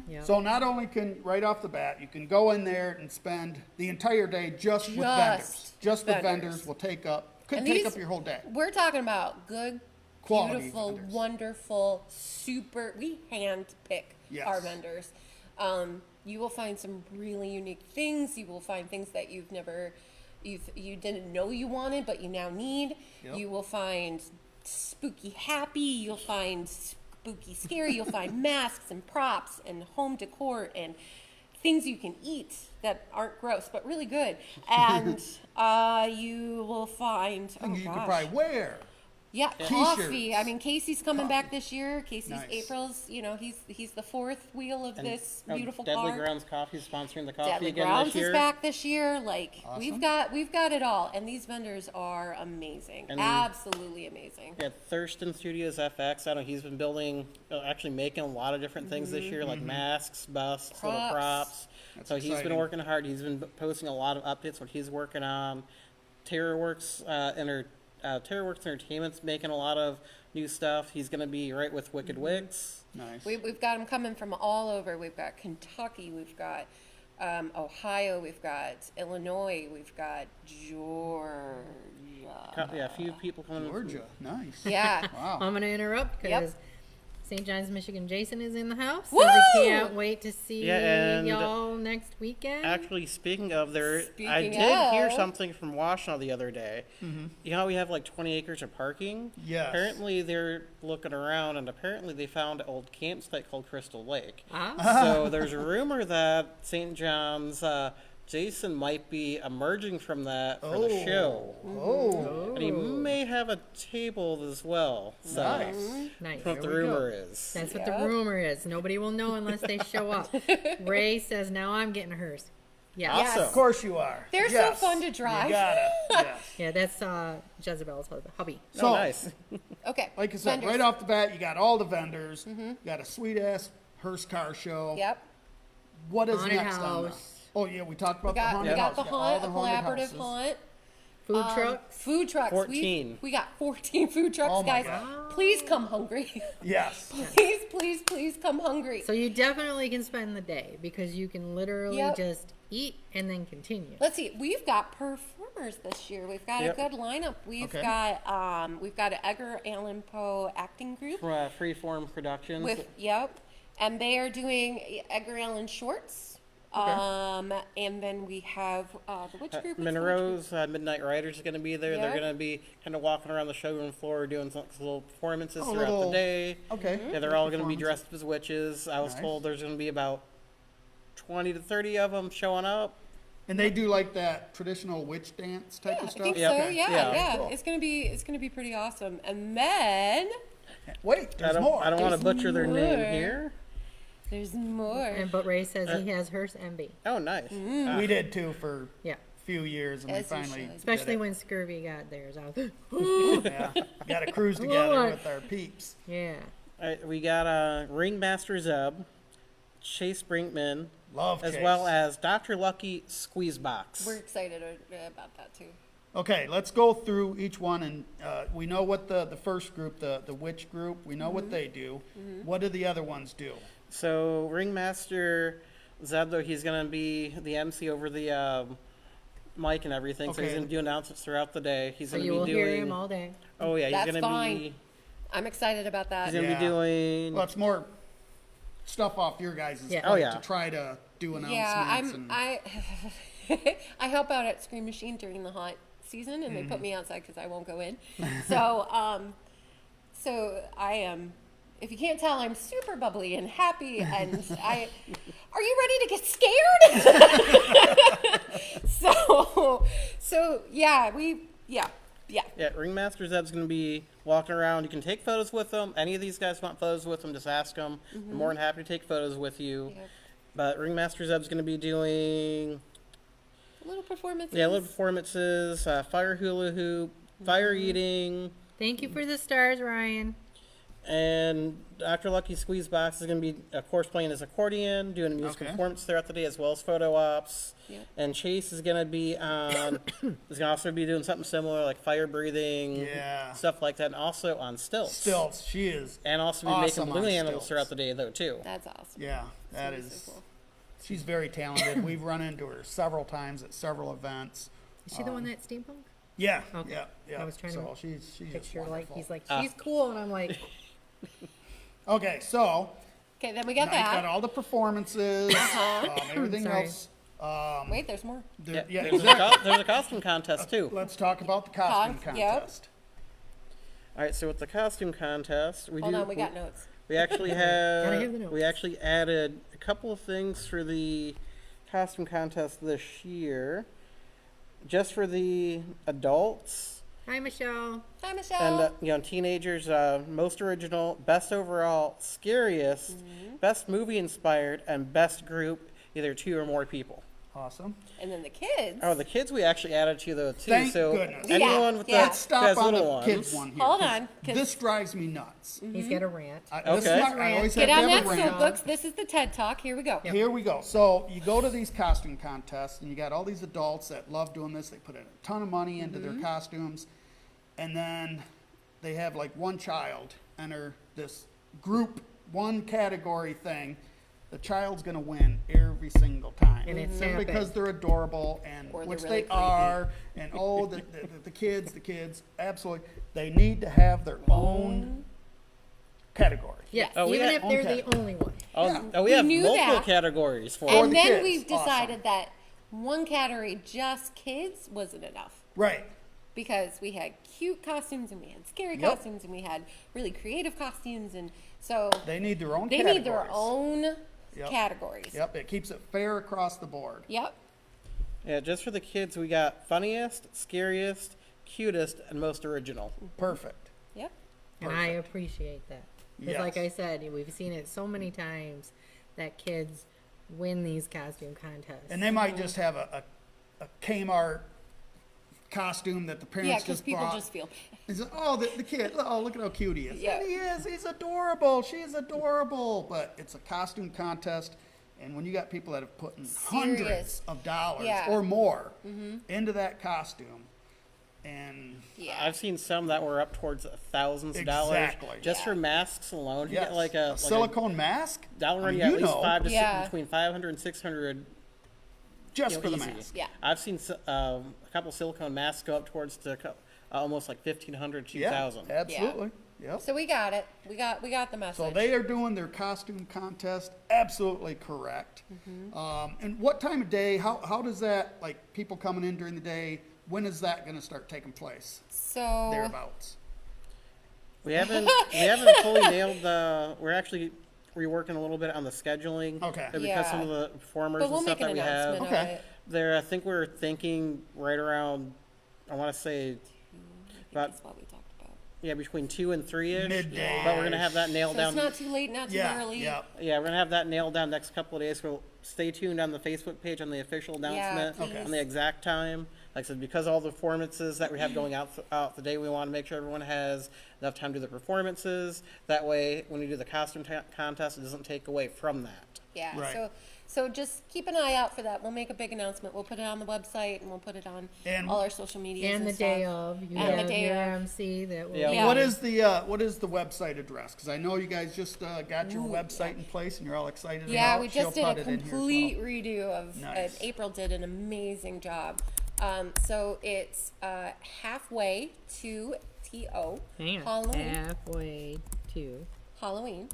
[SPEAKER 3] Yeah.
[SPEAKER 5] So not only can, right off the bat, you can go in there and spend the entire day just with vendors. Just the
[SPEAKER 6] vendors.
[SPEAKER 5] vendors will take up, could
[SPEAKER 6] And
[SPEAKER 5] take
[SPEAKER 6] these-
[SPEAKER 5] up your whole day.
[SPEAKER 6] We're talking about good,
[SPEAKER 5] Quality
[SPEAKER 6] beautiful,
[SPEAKER 5] vendors.
[SPEAKER 6] wonderful, super. We hand pick
[SPEAKER 5] Yes.
[SPEAKER 6] our vendors. You will find some really unique things. You will find things that you didn't know you wanted, but you now need.
[SPEAKER 5] Yep.
[SPEAKER 6] You will find spooky happy. You'll find spooky scary. You'll find masks and props and home decor and things you can eat that aren't gross but really good. And you will find
[SPEAKER 5] Things you could
[SPEAKER 6] gosh.
[SPEAKER 5] probably wear.
[SPEAKER 6] Yeah,
[SPEAKER 5] T-shirts.
[SPEAKER 6] coffee. I mean, Casey's coming back this year. Casey's
[SPEAKER 5] Nice.
[SPEAKER 6] April's. You know, he's the fourth wheel of this
[SPEAKER 4] Oh,
[SPEAKER 6] beautiful
[SPEAKER 4] Deadly
[SPEAKER 6] car.
[SPEAKER 4] Grounds Coffee is sponsoring the coffee
[SPEAKER 6] Deadly
[SPEAKER 4] again
[SPEAKER 6] Grounds
[SPEAKER 4] this year.
[SPEAKER 6] is back this year. Like we've
[SPEAKER 5] Awesome.
[SPEAKER 6] got it all, and these vendors are amazing,
[SPEAKER 4] And-
[SPEAKER 6] absolutely amazing.
[SPEAKER 4] Yeah, Thurston Studios FX. I know he's been building, actually making a lot of different things this year, like masks, busts, little
[SPEAKER 6] Props.
[SPEAKER 4] props.
[SPEAKER 5] That's
[SPEAKER 4] So he's
[SPEAKER 5] exciting.
[SPEAKER 4] been working hard. He's been posting a lot of updates. What he's working on. Terrorworks Entertainment's making a lot of new stuff. He's going to be right with Wicked Wicks.
[SPEAKER 5] Nice.
[SPEAKER 6] We've got them coming from all over. We've got Kentucky, we've got Ohio, we've got Illinois, we've got Georgia.
[SPEAKER 4] Yeah, a few people coming.
[SPEAKER 5] Georgia. Nice.
[SPEAKER 6] Yeah.
[SPEAKER 5] Wow.
[SPEAKER 3] I'm going to interrupt
[SPEAKER 6] Yep.
[SPEAKER 3] because St. John's, Michigan Jason is in the house.
[SPEAKER 6] Woo!
[SPEAKER 3] So we can't wait to see
[SPEAKER 4] Yeah, and
[SPEAKER 3] y'all next weekend.
[SPEAKER 4] Actually, speaking of there, I
[SPEAKER 6] Speaking
[SPEAKER 4] did hear
[SPEAKER 6] of.
[SPEAKER 4] something from Washtenaw the other day. You know how we have like 20 acres of parking?
[SPEAKER 5] Yes.
[SPEAKER 4] Apparently, they're looking around, and apparently they found an old campsite called Crystal Lake.
[SPEAKER 3] Ah.
[SPEAKER 4] So there's a rumor that St. John's Jason might be emerging from that for the show.
[SPEAKER 5] Oh.
[SPEAKER 4] And he may have a table as well. So
[SPEAKER 5] Nice.
[SPEAKER 3] Nice.
[SPEAKER 4] that's what the
[SPEAKER 5] There we go.
[SPEAKER 4] rumor is.
[SPEAKER 3] That's what
[SPEAKER 6] Yep.
[SPEAKER 3] the rumor is. Nobody will know unless they show up. Ray says, now I'm getting hers. Yeah.
[SPEAKER 6] Yes.
[SPEAKER 4] Awesome.
[SPEAKER 5] Of course you are.
[SPEAKER 6] They're so
[SPEAKER 5] Yes.
[SPEAKER 6] fun to drive.
[SPEAKER 5] You got it. Yes.
[SPEAKER 3] Yeah, that's Jezebel's hubby.
[SPEAKER 5] So,
[SPEAKER 4] Oh, nice.
[SPEAKER 6] Okay.
[SPEAKER 5] like I said,
[SPEAKER 6] vendors.
[SPEAKER 5] right off the bat, you got all the vendors. You got a sweet ass Hearst car show.
[SPEAKER 6] Yep.
[SPEAKER 5] What is
[SPEAKER 3] Haunted
[SPEAKER 5] next on the?
[SPEAKER 3] house.
[SPEAKER 5] Oh yeah, we talked about
[SPEAKER 6] We got
[SPEAKER 5] the
[SPEAKER 6] we
[SPEAKER 5] haunted
[SPEAKER 6] got
[SPEAKER 5] house.
[SPEAKER 6] the
[SPEAKER 5] We got all
[SPEAKER 6] hunt,
[SPEAKER 5] the
[SPEAKER 6] a
[SPEAKER 5] haunted
[SPEAKER 6] collaborative
[SPEAKER 5] houses.
[SPEAKER 6] hunt.
[SPEAKER 3] Food trucks.
[SPEAKER 6] Food trucks.
[SPEAKER 4] 14.
[SPEAKER 6] We got 14 food trucks,
[SPEAKER 5] Oh my
[SPEAKER 6] guys.
[SPEAKER 5] God.
[SPEAKER 6] Please come hungry.
[SPEAKER 5] Yes.
[SPEAKER 6] Please come hungry.
[SPEAKER 3] So you definitely can spend the day because you can literally
[SPEAKER 6] Yep.
[SPEAKER 3] just eat and then continue.
[SPEAKER 6] Let's see. We've got performers this year. We've got
[SPEAKER 4] Yep.
[SPEAKER 6] a good lineup. We've
[SPEAKER 5] Okay.
[SPEAKER 6] got an Edgar Allan Poe acting group
[SPEAKER 4] Freeform Productions.
[SPEAKER 6] and they are doing Edgar Allan shorts. And then we have the witch group.
[SPEAKER 4] Monroe's Midnight Riders is going to be there. They're
[SPEAKER 6] Yeah.
[SPEAKER 4] going to be kind of walking around the showroom floor doing some little performances
[SPEAKER 5] Oh,
[SPEAKER 4] throughout
[SPEAKER 5] little-
[SPEAKER 4] the day.
[SPEAKER 5] Okay.
[SPEAKER 4] Yeah, they're all going to be
[SPEAKER 5] Performances.
[SPEAKER 4] dressed as witches. I was
[SPEAKER 5] Nice.
[SPEAKER 4] told there's going to be about 20 to 30 of them showing up.
[SPEAKER 5] And they do like that traditional witch dance type
[SPEAKER 6] I
[SPEAKER 5] of stuff.
[SPEAKER 6] think
[SPEAKER 4] Yep.
[SPEAKER 6] so.
[SPEAKER 4] Okay.
[SPEAKER 6] Yeah,
[SPEAKER 4] Yeah.
[SPEAKER 6] yeah.
[SPEAKER 5] Cool.
[SPEAKER 6] It's gonna be pretty awesome. And then
[SPEAKER 5] Wait, there's
[SPEAKER 4] I don't,
[SPEAKER 5] more.
[SPEAKER 4] I don't want to
[SPEAKER 6] There's
[SPEAKER 4] butcher their name
[SPEAKER 6] more.
[SPEAKER 4] here.
[SPEAKER 6] there's more.
[SPEAKER 3] But Ray says he has hers MB.
[SPEAKER 4] Oh, nice.
[SPEAKER 5] We did too for
[SPEAKER 3] Yeah.
[SPEAKER 5] a few years, and
[SPEAKER 6] As
[SPEAKER 5] we
[SPEAKER 6] you
[SPEAKER 5] finally,
[SPEAKER 6] should.
[SPEAKER 3] Especially when Scurvy got theirs. I was,
[SPEAKER 5] yeah, got to cruise together
[SPEAKER 3] Lord.
[SPEAKER 5] with our peeps.
[SPEAKER 3] yeah.
[SPEAKER 4] All right, we got Ringmaster Zeb, Chase Brinkman,
[SPEAKER 5] Love
[SPEAKER 4] as
[SPEAKER 5] Chase.
[SPEAKER 4] well as Dr. Lucky Squeezebox.
[SPEAKER 6] We're excited about that too.
[SPEAKER 5] Okay, let's go through each one, and we know what the first group, the witch group, we know what they do. What do the other ones do?
[SPEAKER 4] So Ringmaster Zeb, though, he's going to be the MC over the mic and everything. So he's
[SPEAKER 5] Okay.
[SPEAKER 4] going to do announcements throughout the day. He's
[SPEAKER 3] So
[SPEAKER 4] going
[SPEAKER 3] you
[SPEAKER 4] to
[SPEAKER 3] will
[SPEAKER 4] be
[SPEAKER 3] hear
[SPEAKER 4] doing.
[SPEAKER 3] him all day.
[SPEAKER 4] Oh yeah, he's
[SPEAKER 6] That's
[SPEAKER 4] going to
[SPEAKER 6] fine.
[SPEAKER 4] be.
[SPEAKER 6] I'm excited about that.
[SPEAKER 4] He's going to
[SPEAKER 5] Yeah.
[SPEAKER 4] be doing.
[SPEAKER 5] Well, it's more stuff off your guys'
[SPEAKER 3] Yeah.
[SPEAKER 5] plate
[SPEAKER 4] Oh, yeah.
[SPEAKER 5] to try to do announcements.
[SPEAKER 6] Yeah,
[SPEAKER 5] and,
[SPEAKER 6] I help out at Scream Machine during the hot season, and they put
[SPEAKER 5] Mm-hmm.
[SPEAKER 6] me outside because I won't go in. So so I am. If you can't tell, I'm super bubbly and happy, and I. Are you ready to get scared? so yeah, yeah.
[SPEAKER 4] Yeah, Ringmaster Zeb's going to be walking around. You can take photos with them. Any of these guys want photos with them, just ask them. They're more than happy to take photos with you.
[SPEAKER 6] Yep.
[SPEAKER 4] But Ringmaster Zeb's going to be doing
[SPEAKER 6] Little performances.
[SPEAKER 4] little performances, fire hula hoop, fire eating,
[SPEAKER 3] Thank you for the stars, Ryan.
[SPEAKER 4] and Dr. Lucky Squeezebox is going to be, of course, playing his accordion, doing a musical
[SPEAKER 5] Okay.
[SPEAKER 4] performance throughout the day, as well as photo ops.
[SPEAKER 6] Yep.
[SPEAKER 4] And Chase is going to be on, is going to also be doing something similar, like fire breathing,
[SPEAKER 5] Yeah.
[SPEAKER 4] stuff like that, and also on stilts.
[SPEAKER 5] Stilts, she is.
[SPEAKER 4] And also be
[SPEAKER 5] Awesome
[SPEAKER 4] making balloon
[SPEAKER 5] on
[SPEAKER 4] animals
[SPEAKER 5] stilts.
[SPEAKER 4] throughout the day, though, too.
[SPEAKER 6] That's awesome.
[SPEAKER 5] Yeah, that
[SPEAKER 6] Seriously
[SPEAKER 5] is.
[SPEAKER 6] cool.
[SPEAKER 5] She's very talented. We've run into her several times at several events.
[SPEAKER 3] Is she the one that's steampunk?
[SPEAKER 5] Yeah,
[SPEAKER 3] Okay.
[SPEAKER 5] yeah.
[SPEAKER 3] I was trying
[SPEAKER 5] so
[SPEAKER 3] to
[SPEAKER 5] she's just
[SPEAKER 3] Picture like
[SPEAKER 5] wonderful.
[SPEAKER 3] he's like she's cool, and I'm like,
[SPEAKER 5] Okay, so
[SPEAKER 6] Okay, then we got
[SPEAKER 5] now you got
[SPEAKER 6] that.
[SPEAKER 5] all the performances, everything
[SPEAKER 3] Sorry.
[SPEAKER 5] else.
[SPEAKER 6] Wait, there's more.
[SPEAKER 5] Yeah,
[SPEAKER 4] There's, there's a costume contest, too.
[SPEAKER 5] Let's talk about the costume
[SPEAKER 6] Yep.
[SPEAKER 5] contest.
[SPEAKER 4] All right, so with the costume contest,
[SPEAKER 6] Hold on, we got notes.
[SPEAKER 4] We actually
[SPEAKER 3] Gotta hear the
[SPEAKER 4] have
[SPEAKER 3] notes.
[SPEAKER 4] we actually added a couple of things for the costume contest this year. Just for the adults,
[SPEAKER 3] Hi, Michelle.
[SPEAKER 6] Hi, Michelle.
[SPEAKER 4] And teenagers, most original, best overall, scariest, best movie inspired, and best group, either 2 or more people.
[SPEAKER 5] Awesome.
[SPEAKER 6] And then the kids.
[SPEAKER 4] Oh, the kids we actually added to though too.
[SPEAKER 5] Thank
[SPEAKER 4] so
[SPEAKER 5] goodness.
[SPEAKER 4] anyone
[SPEAKER 6] Yeah,
[SPEAKER 4] with
[SPEAKER 6] yeah.
[SPEAKER 4] the
[SPEAKER 5] Let's stop
[SPEAKER 4] who has
[SPEAKER 5] on the
[SPEAKER 4] little ones,
[SPEAKER 5] kids one here.
[SPEAKER 6] Hold
[SPEAKER 5] 'cause
[SPEAKER 6] on, 'cause-
[SPEAKER 5] This drives me nuts.
[SPEAKER 3] He's got a rant.
[SPEAKER 5] This is
[SPEAKER 4] Okay.
[SPEAKER 5] I always
[SPEAKER 6] Get
[SPEAKER 5] have
[SPEAKER 6] on
[SPEAKER 5] to
[SPEAKER 6] that
[SPEAKER 5] have a rant.
[SPEAKER 6] soapbox. This is the TED Talk. Here we go.
[SPEAKER 5] Here we go. So you go to these costume contests, and you got all these adults that love doing this. They put in a ton of money into their costumes, and then they have like one child enter this group, one category thing. The child's going to win every single time.
[SPEAKER 3] And it's
[SPEAKER 5] Simply because
[SPEAKER 3] happened.
[SPEAKER 5] they're adorable, and
[SPEAKER 6] Or they're
[SPEAKER 5] which
[SPEAKER 6] really
[SPEAKER 5] they are, and oh, the kids, absolutely. They need to have their own category.
[SPEAKER 3] Yes,
[SPEAKER 4] Oh, we
[SPEAKER 3] even
[SPEAKER 4] had-
[SPEAKER 3] if they're
[SPEAKER 5] Okay.
[SPEAKER 3] the only one.
[SPEAKER 4] we have
[SPEAKER 6] knew
[SPEAKER 4] multiple
[SPEAKER 6] that.
[SPEAKER 4] categories for
[SPEAKER 6] And
[SPEAKER 5] the
[SPEAKER 6] then
[SPEAKER 5] kids.
[SPEAKER 6] we've decided
[SPEAKER 5] Awesome.
[SPEAKER 6] that one category, just kids, wasn't enough.
[SPEAKER 5] Right.
[SPEAKER 6] Because we had cute costumes and we had scary
[SPEAKER 5] Yep.
[SPEAKER 6] costumes and we had really creative costumes, and so
[SPEAKER 5] They need their own
[SPEAKER 6] they
[SPEAKER 5] categories.
[SPEAKER 6] need their own
[SPEAKER 5] Yep.
[SPEAKER 6] categories.
[SPEAKER 5] Yep, it keeps it fair across the board.
[SPEAKER 6] Yep.
[SPEAKER 4] Yeah, just for the kids, we got funniest, scariest, cutest, and most original.
[SPEAKER 5] Perfect.
[SPEAKER 6] Yep.
[SPEAKER 3] And I appreciate that. Because, like I
[SPEAKER 5] Yes.
[SPEAKER 3] said, we've seen it so many times that kids win these costume contests.
[SPEAKER 5] And they might just have a Kmart costume that the
[SPEAKER 6] Yeah,
[SPEAKER 5] parents
[SPEAKER 6] because
[SPEAKER 5] just
[SPEAKER 6] people
[SPEAKER 5] bought.
[SPEAKER 6] just feel.
[SPEAKER 5] It's, oh, the kid, oh, look at how cute he is.
[SPEAKER 6] Yeah.
[SPEAKER 5] And he is, he's adorable, she's adorable. But it's a costume contest, and when you got people that have put in hundreds
[SPEAKER 6] Serious.
[SPEAKER 5] of dollars
[SPEAKER 6] Yeah.
[SPEAKER 5] or more into that costume, and
[SPEAKER 6] Yeah.
[SPEAKER 4] I've seen some that were up towards thousands of dollars
[SPEAKER 5] Exactly.
[SPEAKER 4] just
[SPEAKER 6] Yeah.
[SPEAKER 4] for masks alone. You
[SPEAKER 5] yes,
[SPEAKER 4] get like a
[SPEAKER 5] silicone mask,
[SPEAKER 4] That will run
[SPEAKER 5] I mean,
[SPEAKER 4] you at
[SPEAKER 5] you
[SPEAKER 4] least
[SPEAKER 5] know,
[SPEAKER 6] Yeah.
[SPEAKER 4] between 500 and 600.
[SPEAKER 5] just for the
[SPEAKER 4] easy.
[SPEAKER 5] mask.
[SPEAKER 6] Yeah.
[SPEAKER 4] I've seen a couple silicone masks go up towards almost like 1,500,
[SPEAKER 5] Yeah,
[SPEAKER 4] 2,000.
[SPEAKER 5] absolutely. Yep.
[SPEAKER 6] So we got it. We got the message.
[SPEAKER 5] So they are doing their costume contest. Absolutely correct. And what time of day? How does that, like people coming in during the day? When is that going to start taking place?
[SPEAKER 6] So
[SPEAKER 5] Thereabouts.
[SPEAKER 4] We haven't fully nailed the. We're actually reworking a little bit on the scheduling.
[SPEAKER 5] Okay.
[SPEAKER 4] Because some of
[SPEAKER 6] Yeah.
[SPEAKER 4] the performers
[SPEAKER 6] but we'll
[SPEAKER 4] and stuff
[SPEAKER 6] make an
[SPEAKER 4] that we have.
[SPEAKER 6] announcement
[SPEAKER 5] Okay.
[SPEAKER 6] of it.
[SPEAKER 4] There, I think we're thinking right around. I want to say about
[SPEAKER 6] That's what we talked about.
[SPEAKER 4] between 2 and 3 ish.
[SPEAKER 5] Midday.
[SPEAKER 4] But we're gonna have that nailed
[SPEAKER 6] So
[SPEAKER 4] down.
[SPEAKER 6] it's not too late, not too
[SPEAKER 5] Yeah.
[SPEAKER 6] early.
[SPEAKER 5] Yeah.
[SPEAKER 4] Yeah, we're gonna have that nailed down next couple of days. So stay tuned on the Facebook page on the official announcement
[SPEAKER 6] please.
[SPEAKER 4] on the exact time. Like I said, because all the performances that we have going out the day, we want to make sure everyone has enough time to do the performances. That way, when we do the costume contest, it doesn't take away from that.
[SPEAKER 6] Yeah.
[SPEAKER 5] Right.
[SPEAKER 6] So just keep an eye out for that. We'll make a big announcement. We'll put it on the website and we'll put it on
[SPEAKER 5] And-
[SPEAKER 6] all our social media.
[SPEAKER 3] and the day of, you
[SPEAKER 6] And the
[SPEAKER 3] have
[SPEAKER 6] day
[SPEAKER 3] your
[SPEAKER 6] of.
[SPEAKER 3] MC that will
[SPEAKER 4] Yeah.
[SPEAKER 6] Yeah.
[SPEAKER 5] What is the website address? Because I know you guys just got your website in place and you're all excited
[SPEAKER 6] Yeah,
[SPEAKER 5] about
[SPEAKER 6] we
[SPEAKER 5] it. She'll
[SPEAKER 6] just did
[SPEAKER 5] put
[SPEAKER 6] a
[SPEAKER 5] it in here as well.
[SPEAKER 6] complete redo of.
[SPEAKER 5] Nice.
[SPEAKER 6] April did an amazing job. So it's halfway to TO
[SPEAKER 3] Hang on.
[SPEAKER 6] Halloween.
[SPEAKER 3] Halfway to
[SPEAKER 6] Halloween.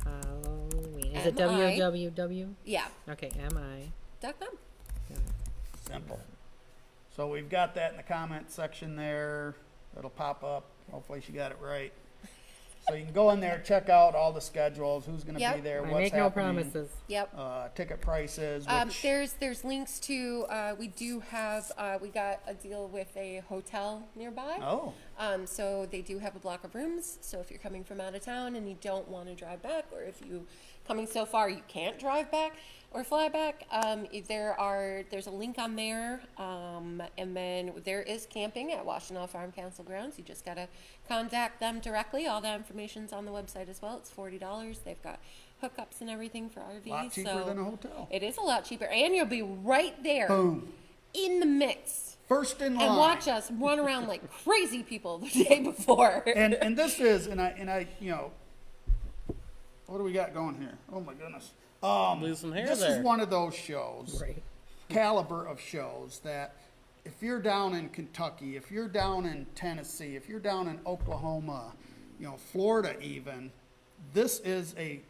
[SPEAKER 3] Halloween. Is it
[SPEAKER 6] MI.
[SPEAKER 3] www?
[SPEAKER 6] Yeah.
[SPEAKER 3] Okay, MI.
[SPEAKER 6] .com.
[SPEAKER 5] Simple. So we've got that in the comment section there. It'll pop up. Hopefully she got it right. So you can go in there, check out all the schedules, who's going to
[SPEAKER 6] Yep.
[SPEAKER 5] be there,
[SPEAKER 3] I
[SPEAKER 5] what's
[SPEAKER 3] make no
[SPEAKER 5] happening,
[SPEAKER 3] promises.
[SPEAKER 6] Yep.
[SPEAKER 5] Ticket prices, which
[SPEAKER 6] There's links to. We do have. We got a deal with a hotel nearby.
[SPEAKER 5] oh,
[SPEAKER 6] So they do have a block of rooms. So if you're coming from out of town and you don't want to drive back, or if you coming so far you can't drive back or fly back, there's a link on there, and then there is camping at Washtenaw Farm Council grounds. You just gotta contact them directly. All that information's on the website as well. It's $40. They've got hookups and everything for RVs.
[SPEAKER 5] lot cheaper
[SPEAKER 6] so
[SPEAKER 5] than a hotel.
[SPEAKER 6] It is a lot cheaper, and you'll be right there
[SPEAKER 5] Boom.
[SPEAKER 6] in the mix.
[SPEAKER 5] First in line.
[SPEAKER 6] And watch us run around like crazy people the day before.
[SPEAKER 5] And this is, and I, what do we got going here? Oh my goodness.
[SPEAKER 4] Lose some hair
[SPEAKER 5] This
[SPEAKER 4] there.
[SPEAKER 5] is one of those shows,
[SPEAKER 3] Right.
[SPEAKER 5] caliber of shows that if you're down in Kentucky, if you're down in Tennessee, if you're down in Oklahoma, Florida even, this is a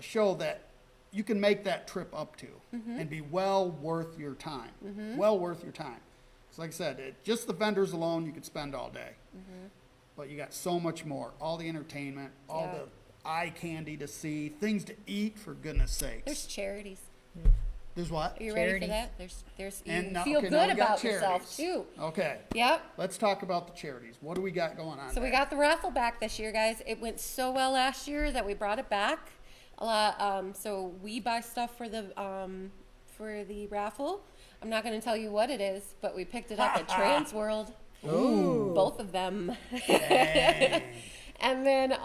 [SPEAKER 5] show that you can make that trip up to and be well worth your time. Well worth your time. So like I said, just the vendors alone you could spend all day. But you got so much more. All the entertainment, all
[SPEAKER 6] Yeah.
[SPEAKER 5] the eye candy to see, things to eat, for goodness sakes.
[SPEAKER 6] There's charities.
[SPEAKER 5] There's what?
[SPEAKER 6] Are you ready for
[SPEAKER 3] Charities.
[SPEAKER 6] that? There's you
[SPEAKER 5] And now-
[SPEAKER 6] feel
[SPEAKER 5] okay, now
[SPEAKER 6] good
[SPEAKER 5] we got
[SPEAKER 6] about yourself
[SPEAKER 5] charities.
[SPEAKER 6] too.
[SPEAKER 5] Okay.
[SPEAKER 6] Yep.
[SPEAKER 5] Let's talk about the charities. What do we got going on?
[SPEAKER 6] So we
[SPEAKER 5] there?
[SPEAKER 6] got the raffle back this year, guys. It went so well last year that we brought it back. So we buy stuff for the raffle. I'm not going to tell you what it is, but we picked it up at Trans World.
[SPEAKER 5] Ooh.
[SPEAKER 6] Both of them.
[SPEAKER 5] Dang.
[SPEAKER 6] And then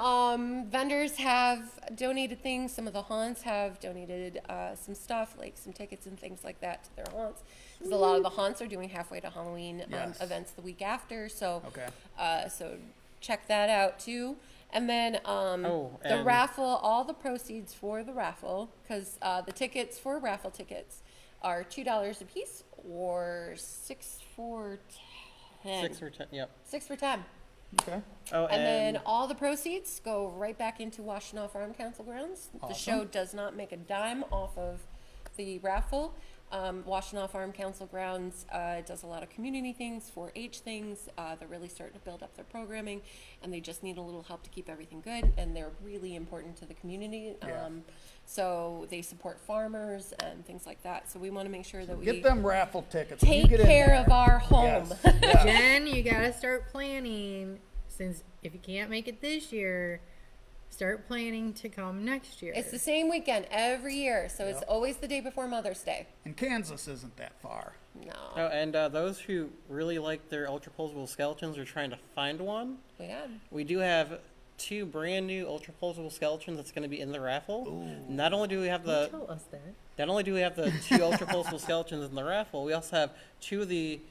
[SPEAKER 6] vendors have donated things. Some of the haunts have donated some stuff, like some tickets and things like that to their haunts. Because a lot of the haunts are doing halfway to Halloween
[SPEAKER 5] Yes.
[SPEAKER 6] events the week after. So,
[SPEAKER 5] Okay.
[SPEAKER 6] so check that out too. And then the
[SPEAKER 4] and-
[SPEAKER 6] raffle, all the proceeds for the raffle, because the tickets for raffle tickets are $2 a piece, or 6 for 10.
[SPEAKER 4] 6 or 10. Yep.
[SPEAKER 6] 6 for 10.
[SPEAKER 5] Okay.
[SPEAKER 4] Oh,
[SPEAKER 6] And then all the proceeds go right back into Washtenaw Farm Council grounds. The
[SPEAKER 5] Awesome.
[SPEAKER 6] show does not make a dime off of the raffle. Washtenaw Farm Council grounds does a lot of community things, 4-H things. They're really starting to build up their programming, and they just need a little help to keep everything good. And they're really important to the community.
[SPEAKER 5] Yeah.
[SPEAKER 6] So they support farmers and things like that. So we want to make sure that we
[SPEAKER 5] Get them raffle tickets. When you
[SPEAKER 6] take
[SPEAKER 5] get in
[SPEAKER 6] care
[SPEAKER 5] there.
[SPEAKER 6] of our home.
[SPEAKER 5] Yes. Yeah.
[SPEAKER 3] Jen, you gotta start planning. Since if you can't make it this year, start planning to come next year.
[SPEAKER 6] It's the same weekend every year, so it's
[SPEAKER 5] Yep.
[SPEAKER 6] always the day before Mother's Day.
[SPEAKER 5] And Kansas isn't that far.
[SPEAKER 6] No.
[SPEAKER 4] Oh, and those who really like their ultra pulsable skeletons are trying to find one.
[SPEAKER 6] Yeah.
[SPEAKER 4] We do have 2 brand new ultra pulsable skeletons that's going to be in the raffle. Not only do we have
[SPEAKER 3] Don't
[SPEAKER 4] the
[SPEAKER 3] tell us that.
[SPEAKER 4] Not only do we have the 2 ultra pulsable skeletons in the raffle, we also have 2 of the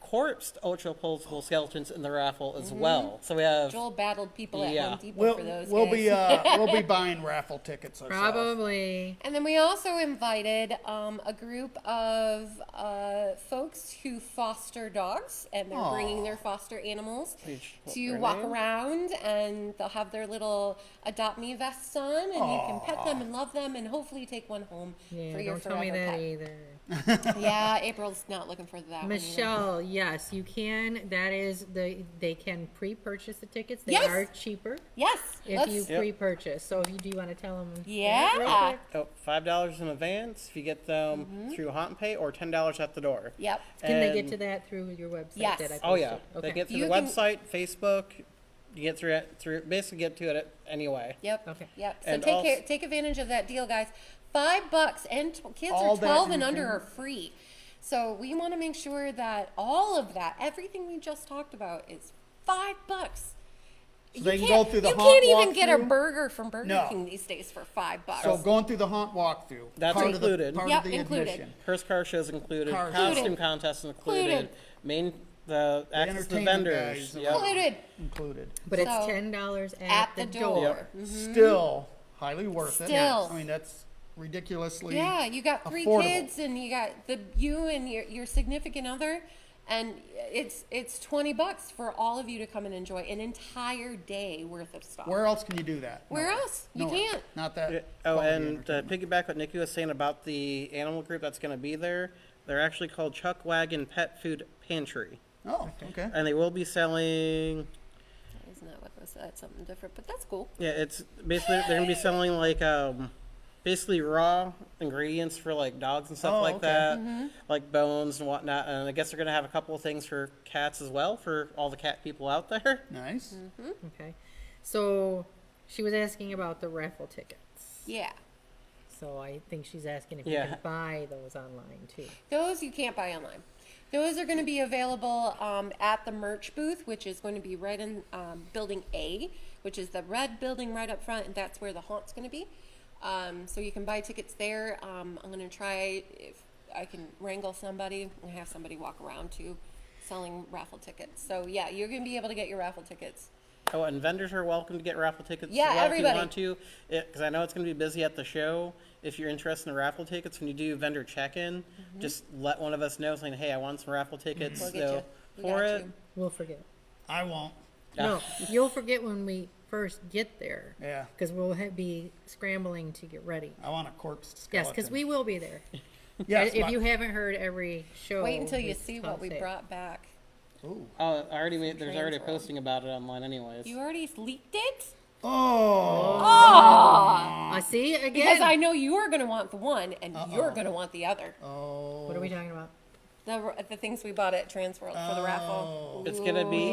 [SPEAKER 4] corpsed ultra pulsable skeletons in the raffle as well. So we have
[SPEAKER 6] Joel battled people at
[SPEAKER 4] Yeah.
[SPEAKER 6] Home Depot
[SPEAKER 5] We'll
[SPEAKER 6] for those
[SPEAKER 5] we'll
[SPEAKER 6] guys.
[SPEAKER 5] be we'll be buying raffle tickets ourselves.
[SPEAKER 3] Probably.
[SPEAKER 6] And then we also invited a group of folks who foster dogs, and they're bringing their foster animals
[SPEAKER 4] Which- what,
[SPEAKER 6] to
[SPEAKER 4] their
[SPEAKER 6] walk
[SPEAKER 4] name?
[SPEAKER 6] around, and they'll have their little adopt me vests on, and you can pet them and love them, and hopefully take one home
[SPEAKER 3] Yeah,
[SPEAKER 6] for your
[SPEAKER 3] don't tell me
[SPEAKER 6] forever
[SPEAKER 3] that
[SPEAKER 6] pet.
[SPEAKER 3] either.
[SPEAKER 6] Yeah, April's not looking for that one either.
[SPEAKER 3] Michelle, yes, you can. That is they can pre-purchase the tickets. They
[SPEAKER 6] Yes.
[SPEAKER 3] are cheaper
[SPEAKER 6] Yes,
[SPEAKER 3] if
[SPEAKER 6] let's.
[SPEAKER 3] you
[SPEAKER 4] Yep.
[SPEAKER 3] pre-purchase. So if you do want to tell them,
[SPEAKER 6] Yeah.
[SPEAKER 3] real quick?
[SPEAKER 4] Oh, $5 in advance if you get them through Haunt Pay, or $10 at the door.
[SPEAKER 6] Yep.
[SPEAKER 3] Can they get
[SPEAKER 4] And-
[SPEAKER 3] to that through your website?
[SPEAKER 6] Yes.
[SPEAKER 3] That I
[SPEAKER 4] Oh yeah,
[SPEAKER 3] posted? Okay.
[SPEAKER 4] they get through
[SPEAKER 6] You
[SPEAKER 4] the
[SPEAKER 6] can-
[SPEAKER 4] website, Facebook. You get through basically get to it anyway.
[SPEAKER 6] Yep.
[SPEAKER 3] Okay.
[SPEAKER 6] Yep. So
[SPEAKER 4] And
[SPEAKER 6] take advantage of that deal, guys. $5 and kids
[SPEAKER 5] All
[SPEAKER 6] are
[SPEAKER 5] that
[SPEAKER 6] 12
[SPEAKER 5] you
[SPEAKER 6] and under
[SPEAKER 5] can-
[SPEAKER 6] are free. So we want to make sure that all of that, everything we just talked about, is $5.
[SPEAKER 5] So they can go through the
[SPEAKER 6] You
[SPEAKER 5] haunt
[SPEAKER 6] can't even get a
[SPEAKER 5] walkthrough?
[SPEAKER 6] burger from Burger
[SPEAKER 5] No.
[SPEAKER 6] King these days for $5.
[SPEAKER 5] So going through the haunt walkthrough.
[SPEAKER 4] That's
[SPEAKER 5] part of the-
[SPEAKER 4] included.
[SPEAKER 5] part
[SPEAKER 6] Yep,
[SPEAKER 5] of the
[SPEAKER 6] included.
[SPEAKER 5] admission.
[SPEAKER 4] First car shows included.
[SPEAKER 5] Car
[SPEAKER 4] Costume
[SPEAKER 6] Included.
[SPEAKER 4] contest included.
[SPEAKER 6] Included.
[SPEAKER 4] Main the access to the
[SPEAKER 5] entertainment
[SPEAKER 4] vendors.
[SPEAKER 5] guys
[SPEAKER 4] Yep.
[SPEAKER 6] Included
[SPEAKER 5] Included.
[SPEAKER 3] But it's
[SPEAKER 6] So,
[SPEAKER 3] $10
[SPEAKER 6] at the door.
[SPEAKER 4] Yep.
[SPEAKER 5] Still highly worth it.
[SPEAKER 6] Still.
[SPEAKER 5] I mean, that's ridiculously.
[SPEAKER 6] Yeah, you got 3
[SPEAKER 5] affordable.
[SPEAKER 6] kids, and you got you and your significant other, and it's $20 for all of you to come and enjoy an entire day worth of stuff.
[SPEAKER 5] Where else can you do that?
[SPEAKER 6] Where
[SPEAKER 5] Nowhere.
[SPEAKER 6] else? You
[SPEAKER 5] Nowhere.
[SPEAKER 6] can't.
[SPEAKER 5] Not that.
[SPEAKER 4] Yeah. Oh,
[SPEAKER 5] quality
[SPEAKER 4] and to
[SPEAKER 5] entertainment.
[SPEAKER 4] piggyback what Nikki was saying about the animal group that's going to be there, they're actually called Chuck Wagon Pet Food Pantry,
[SPEAKER 5] Oh, okay.
[SPEAKER 4] and they will be selling.
[SPEAKER 6] Isn't that what was that? Something different, but that's cool.
[SPEAKER 4] Yeah, it's basically they're going to be selling like basically raw ingredients for like dogs and stuff
[SPEAKER 5] Oh,
[SPEAKER 4] like
[SPEAKER 5] okay.
[SPEAKER 6] Mm-hmm.
[SPEAKER 4] that, like bones and whatnot. And I guess they're going to have a couple of things for cats as well for all the cat people out there.
[SPEAKER 5] Nice.
[SPEAKER 3] Okay. So she was asking about the raffle tickets.
[SPEAKER 6] Yeah,
[SPEAKER 3] So I think she's asking if you
[SPEAKER 4] Yeah.
[SPEAKER 3] can buy those online too.
[SPEAKER 6] those you can't buy online. Those are going to be available at the merch booth, which is going to be right in Building A, which is the red building right up front, and that's where the haunt's going to be. So you can buy tickets there. I'm going to try if I can wrangle somebody and have somebody walk around too, selling raffle tickets. So yeah, you're going to be able to get your raffle tickets.
[SPEAKER 4] Oh, and vendors are welcome to get raffle tickets
[SPEAKER 6] Yeah,
[SPEAKER 4] as well
[SPEAKER 6] everybody.
[SPEAKER 4] if you want to, because I know it's going to be busy at the show. If you're interested in raffle tickets, when you do vendor check-in, just let one of us know, saying, "Hey, I want some raffle tickets."
[SPEAKER 6] We'll get
[SPEAKER 4] So
[SPEAKER 6] you. We
[SPEAKER 4] for
[SPEAKER 6] got
[SPEAKER 4] it,
[SPEAKER 6] you.
[SPEAKER 3] We'll forget.
[SPEAKER 5] I won't.
[SPEAKER 3] No, you'll forget when we first get there.
[SPEAKER 5] Yeah.
[SPEAKER 3] Because we'll be scrambling to get ready.
[SPEAKER 5] I want a corpse skeleton.
[SPEAKER 3] Yes, because we will be there.
[SPEAKER 5] Yes.
[SPEAKER 3] If you haven't heard every show,
[SPEAKER 6] Wait until you
[SPEAKER 3] it's
[SPEAKER 6] see
[SPEAKER 3] on
[SPEAKER 6] what we
[SPEAKER 3] sale.
[SPEAKER 6] brought back.
[SPEAKER 5] Ooh.
[SPEAKER 4] I already made. There's already a
[SPEAKER 6] Trans World.
[SPEAKER 4] posting about it online, anyways.
[SPEAKER 6] You already leaked it?
[SPEAKER 5] Oh.
[SPEAKER 3] I see again.
[SPEAKER 6] Because I know you're going to want the one and you're going to want the other.
[SPEAKER 5] Oh.
[SPEAKER 3] What are we talking about?
[SPEAKER 6] The things we bought at Transworld for the raffle.
[SPEAKER 4] It's gonna be.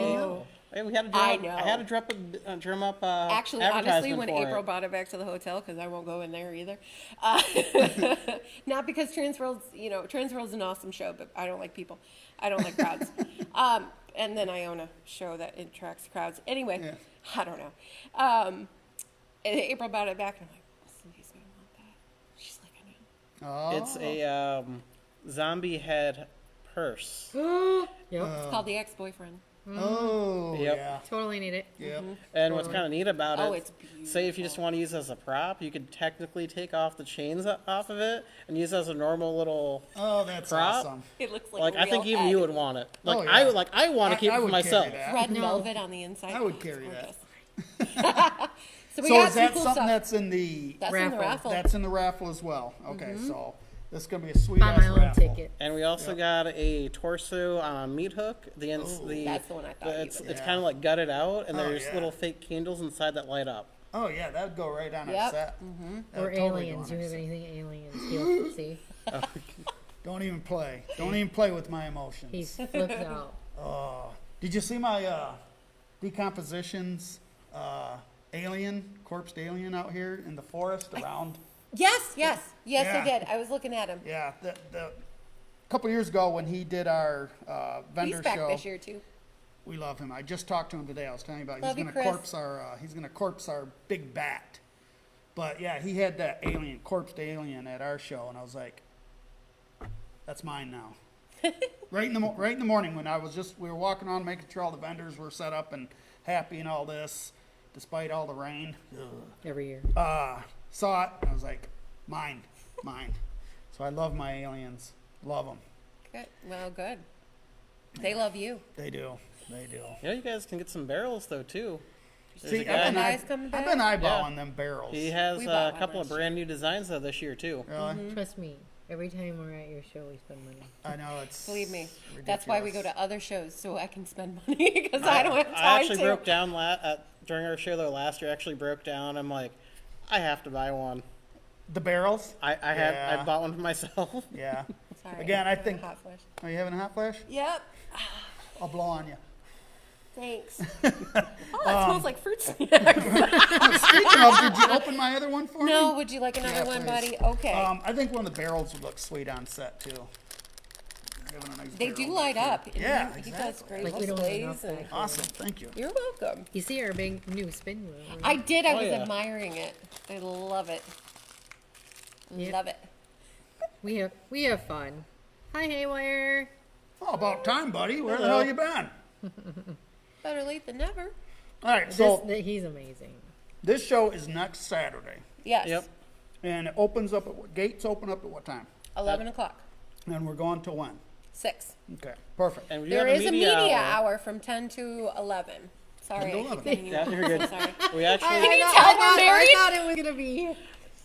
[SPEAKER 4] Hey, we had to drum
[SPEAKER 6] I
[SPEAKER 4] up,
[SPEAKER 6] know.
[SPEAKER 4] I had to drum up.
[SPEAKER 6] Actually, honestly,
[SPEAKER 4] advertisement
[SPEAKER 6] when
[SPEAKER 4] for
[SPEAKER 6] April
[SPEAKER 4] it.
[SPEAKER 6] brought it back to the hotel, because I won't go in there either. Not because Transworld's an awesome show, but I don't like people. I don't like crowds. And then I own a show that attracts crowds. Anyway, I don't know. And April brought it back, and I'm like, Cindy's gonna want that. She's like, I know.
[SPEAKER 5] Oh.
[SPEAKER 4] It's a zombie head purse.
[SPEAKER 3] Yep.
[SPEAKER 6] It's called the ex-boyfriend.
[SPEAKER 5] Oh.
[SPEAKER 4] Yep.
[SPEAKER 5] Yeah.
[SPEAKER 3] Totally need it.
[SPEAKER 5] Yep.
[SPEAKER 4] And what's kind of neat about it,
[SPEAKER 6] Oh, it's
[SPEAKER 4] say if you just want to use it as a prop, you could technically take off the chains off of it and use it as a normal little
[SPEAKER 5] Oh, that's
[SPEAKER 4] prop.
[SPEAKER 5] awesome.
[SPEAKER 6] It looks like
[SPEAKER 4] Like
[SPEAKER 6] a
[SPEAKER 4] I think
[SPEAKER 6] real
[SPEAKER 4] even
[SPEAKER 6] head.
[SPEAKER 4] you would want it. Like
[SPEAKER 5] Oh, yeah.
[SPEAKER 4] I want to keep
[SPEAKER 5] I
[SPEAKER 4] it for
[SPEAKER 5] would
[SPEAKER 4] myself.
[SPEAKER 5] carry that.
[SPEAKER 6] Red
[SPEAKER 3] No.
[SPEAKER 6] velvet on the inside.
[SPEAKER 5] I would
[SPEAKER 6] It's
[SPEAKER 5] carry that.
[SPEAKER 6] gorgeous. So we
[SPEAKER 5] So
[SPEAKER 6] got
[SPEAKER 5] is
[SPEAKER 6] some
[SPEAKER 5] that
[SPEAKER 6] cool
[SPEAKER 5] something
[SPEAKER 6] stuff.
[SPEAKER 5] that's in the
[SPEAKER 6] That's in the
[SPEAKER 3] Raffle.
[SPEAKER 6] raffle.
[SPEAKER 5] that's in the raffle as well? Okay, so this is gonna be a sweet
[SPEAKER 3] Buy
[SPEAKER 5] ass
[SPEAKER 3] my own
[SPEAKER 5] raffle.
[SPEAKER 3] ticket.
[SPEAKER 4] And we also got a torso meat hook.
[SPEAKER 5] Oh,
[SPEAKER 6] That's the one I thought you
[SPEAKER 4] It's
[SPEAKER 6] would
[SPEAKER 4] it's
[SPEAKER 5] Yeah.
[SPEAKER 4] kind of like gutted out, and
[SPEAKER 5] Oh,
[SPEAKER 4] there's
[SPEAKER 5] yeah.
[SPEAKER 4] little fake candles inside that light up.
[SPEAKER 5] Oh yeah, that'd go right on our
[SPEAKER 6] Yep.
[SPEAKER 5] set. That
[SPEAKER 3] Or
[SPEAKER 5] would totally go
[SPEAKER 3] aliens.
[SPEAKER 5] on
[SPEAKER 3] You
[SPEAKER 5] our
[SPEAKER 3] have
[SPEAKER 5] set.
[SPEAKER 3] anything aliens? He'll see.
[SPEAKER 5] Don't even play. Don't even play with my emotions.
[SPEAKER 3] He flips out.
[SPEAKER 5] Did you see my decompositions corpsed alien out here in the forest around?
[SPEAKER 6] Yes,
[SPEAKER 5] Yeah.
[SPEAKER 6] I did. I was looking at him.
[SPEAKER 5] Yeah, a couple years ago when he did our vendor
[SPEAKER 6] He's back
[SPEAKER 5] show,
[SPEAKER 6] this year too.
[SPEAKER 5] we love him. I just talked to him today. I was telling you about
[SPEAKER 6] Love
[SPEAKER 5] he's
[SPEAKER 6] you,
[SPEAKER 5] gonna
[SPEAKER 6] Chris.
[SPEAKER 5] corpse our big bat. But yeah, he had that corpsed alien at our show, and I was like, that's mine now. right in the morning when we were walking around making sure all the vendors were set up and happy and all this, despite all the rain.
[SPEAKER 3] Every year.
[SPEAKER 5] Saw it, and I was like, mine. So I love my aliens. Love them.
[SPEAKER 6] Good. Well, good. They love you.
[SPEAKER 5] They do.
[SPEAKER 4] You know, you guys can get some barrels though too. There's
[SPEAKER 5] See,
[SPEAKER 4] a guy-
[SPEAKER 6] Guys coming
[SPEAKER 5] I've been
[SPEAKER 6] back?
[SPEAKER 5] eyeballing them barrels.
[SPEAKER 4] he has
[SPEAKER 6] We
[SPEAKER 4] a
[SPEAKER 6] bought one
[SPEAKER 4] couple of
[SPEAKER 6] last
[SPEAKER 4] brand new designs though this year too.
[SPEAKER 5] Really?
[SPEAKER 3] Trust me. Every time we're at your show, we spend money.
[SPEAKER 5] I know it's.
[SPEAKER 6] Believe me.
[SPEAKER 5] ridiculous.
[SPEAKER 6] That's why we go to other shows so I can spend money because I don't have time
[SPEAKER 4] I actually
[SPEAKER 6] to.
[SPEAKER 4] broke down during our show though last year. I actually broke down. I'm like, I have to buy one.
[SPEAKER 5] the barrels.
[SPEAKER 4] I
[SPEAKER 5] Yeah.
[SPEAKER 4] bought one for myself.
[SPEAKER 5] Yeah.
[SPEAKER 6] Sorry,
[SPEAKER 5] Again, I
[SPEAKER 6] I'm
[SPEAKER 5] think.
[SPEAKER 6] hot flash.
[SPEAKER 5] Are you having a hot flash?
[SPEAKER 6] Yep.
[SPEAKER 5] I'll blow on you.
[SPEAKER 6] Thanks. Oh, that smells like fruit snacks.
[SPEAKER 5] Speaking of, did you open my other one for me?
[SPEAKER 6] No, would you like another
[SPEAKER 5] Yeah,
[SPEAKER 6] one,
[SPEAKER 5] please.
[SPEAKER 6] buddy? Okay.
[SPEAKER 5] I think one of the barrels would look sweet on set too. Having a nice
[SPEAKER 6] they
[SPEAKER 5] barrel
[SPEAKER 6] do
[SPEAKER 5] back
[SPEAKER 6] light
[SPEAKER 5] here.
[SPEAKER 6] up. and
[SPEAKER 5] Yeah,
[SPEAKER 6] he does
[SPEAKER 5] exactly.
[SPEAKER 6] great
[SPEAKER 3] Like we don't have enough
[SPEAKER 6] displays. And
[SPEAKER 3] back.
[SPEAKER 5] Awesome. Thank you.
[SPEAKER 6] you're welcome.
[SPEAKER 3] You see our big new spin wheel. right?
[SPEAKER 6] I did. I
[SPEAKER 4] Oh,
[SPEAKER 6] was
[SPEAKER 4] yeah.
[SPEAKER 6] admiring it. I love it.
[SPEAKER 3] Yeah.
[SPEAKER 6] Love it.
[SPEAKER 3] We have fun. Hi, Haywire.
[SPEAKER 5] Oh, about time, buddy. Where the hell you been?
[SPEAKER 6] Better late than never.
[SPEAKER 5] All right, so
[SPEAKER 3] He's amazing.
[SPEAKER 5] this show is next Saturday,
[SPEAKER 6] Yes.
[SPEAKER 4] Yep.
[SPEAKER 5] and it opens up gates open up at what time?
[SPEAKER 6] 11 o'clock.
[SPEAKER 5] And we're going to when?
[SPEAKER 6] 6.
[SPEAKER 5] Okay, perfect.
[SPEAKER 4] And we
[SPEAKER 6] There
[SPEAKER 4] have
[SPEAKER 6] is a media hour from 10 to 11. Sorry.
[SPEAKER 5] 10 to
[SPEAKER 6] I keep
[SPEAKER 5] 11.
[SPEAKER 6] cutting you
[SPEAKER 4] Yeah,
[SPEAKER 6] off.
[SPEAKER 4] you're good.
[SPEAKER 6] So sorry.
[SPEAKER 4] We actually
[SPEAKER 6] Can you tell we're married?
[SPEAKER 3] I thought it was gonna be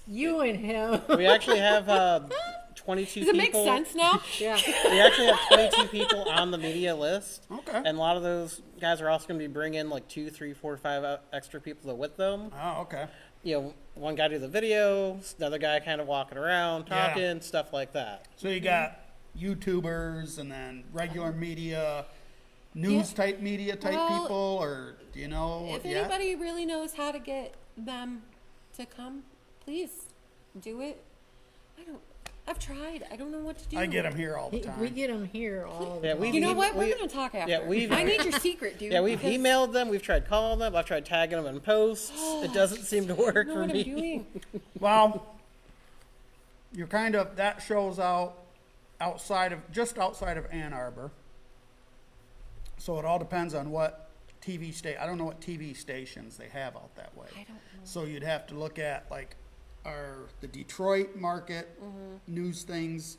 [SPEAKER 3] you and him.
[SPEAKER 4] we actually have 22
[SPEAKER 6] Does it make
[SPEAKER 4] people.
[SPEAKER 6] sense now?
[SPEAKER 3] Yeah.
[SPEAKER 4] We actually have 22 people on the media list.
[SPEAKER 5] Okay.
[SPEAKER 4] And a lot of those guys are also going to be bringing like 2, 3, 4, 5 extra people with them.
[SPEAKER 5] Oh, okay.
[SPEAKER 4] You know, one guy do the video, another guy kind of walking around,
[SPEAKER 5] Yeah.
[SPEAKER 4] talking, stuff like that.
[SPEAKER 5] So you got YouTubers and then regular media, news type media type
[SPEAKER 6] Well,
[SPEAKER 5] people, or do you know?
[SPEAKER 6] If
[SPEAKER 5] yet?
[SPEAKER 6] anybody really knows how to get them to come, please do it. I've tried. I don't know what to do.
[SPEAKER 5] I get them here all the time.
[SPEAKER 3] We get him here all the
[SPEAKER 4] Yeah,
[SPEAKER 3] time.
[SPEAKER 4] we've
[SPEAKER 6] You know what? We're
[SPEAKER 4] we-
[SPEAKER 6] going to talk after.
[SPEAKER 4] yeah, we've-
[SPEAKER 6] I need your secret, dude.
[SPEAKER 4] Yeah, we've
[SPEAKER 6] because
[SPEAKER 4] emailed them, we've tried calling them, I've tried tagging them in posts. It doesn't seem to work
[SPEAKER 6] I know
[SPEAKER 4] for
[SPEAKER 6] what
[SPEAKER 4] me.
[SPEAKER 6] I'm doing.
[SPEAKER 5] Well, you're kind of that shows just outside of Ann Arbor. So it all depends on what TV station. I don't know what TV stations they have out that way.
[SPEAKER 6] I don't know.
[SPEAKER 5] So you'd have to look at like the Detroit market news things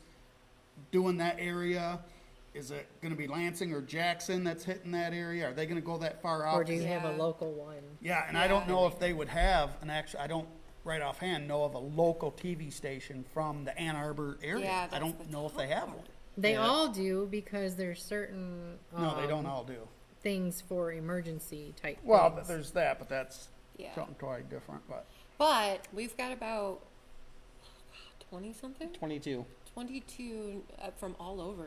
[SPEAKER 5] doing that area. Is it going to be Lansing or Jackson that's hitting that area? Are they going to go that far out?
[SPEAKER 3] Or do you have a
[SPEAKER 6] Yeah.
[SPEAKER 3] local one?
[SPEAKER 5] Yeah, and I don't know if they would have I don't right offhand know of a local TV station from the Ann Arbor area.
[SPEAKER 6] Yeah,
[SPEAKER 5] I
[SPEAKER 6] that's
[SPEAKER 5] don't
[SPEAKER 6] the
[SPEAKER 5] know if they have one.
[SPEAKER 3] They
[SPEAKER 4] Yeah.
[SPEAKER 3] all do because there's certain
[SPEAKER 5] No, they don't all do.
[SPEAKER 3] things for emergency type
[SPEAKER 5] Well,
[SPEAKER 3] things.
[SPEAKER 5] there's that, but that's
[SPEAKER 6] Yeah.
[SPEAKER 5] something totally different.
[SPEAKER 6] But we've got about 20-something?
[SPEAKER 4] 22.
[SPEAKER 6] 22 from all over.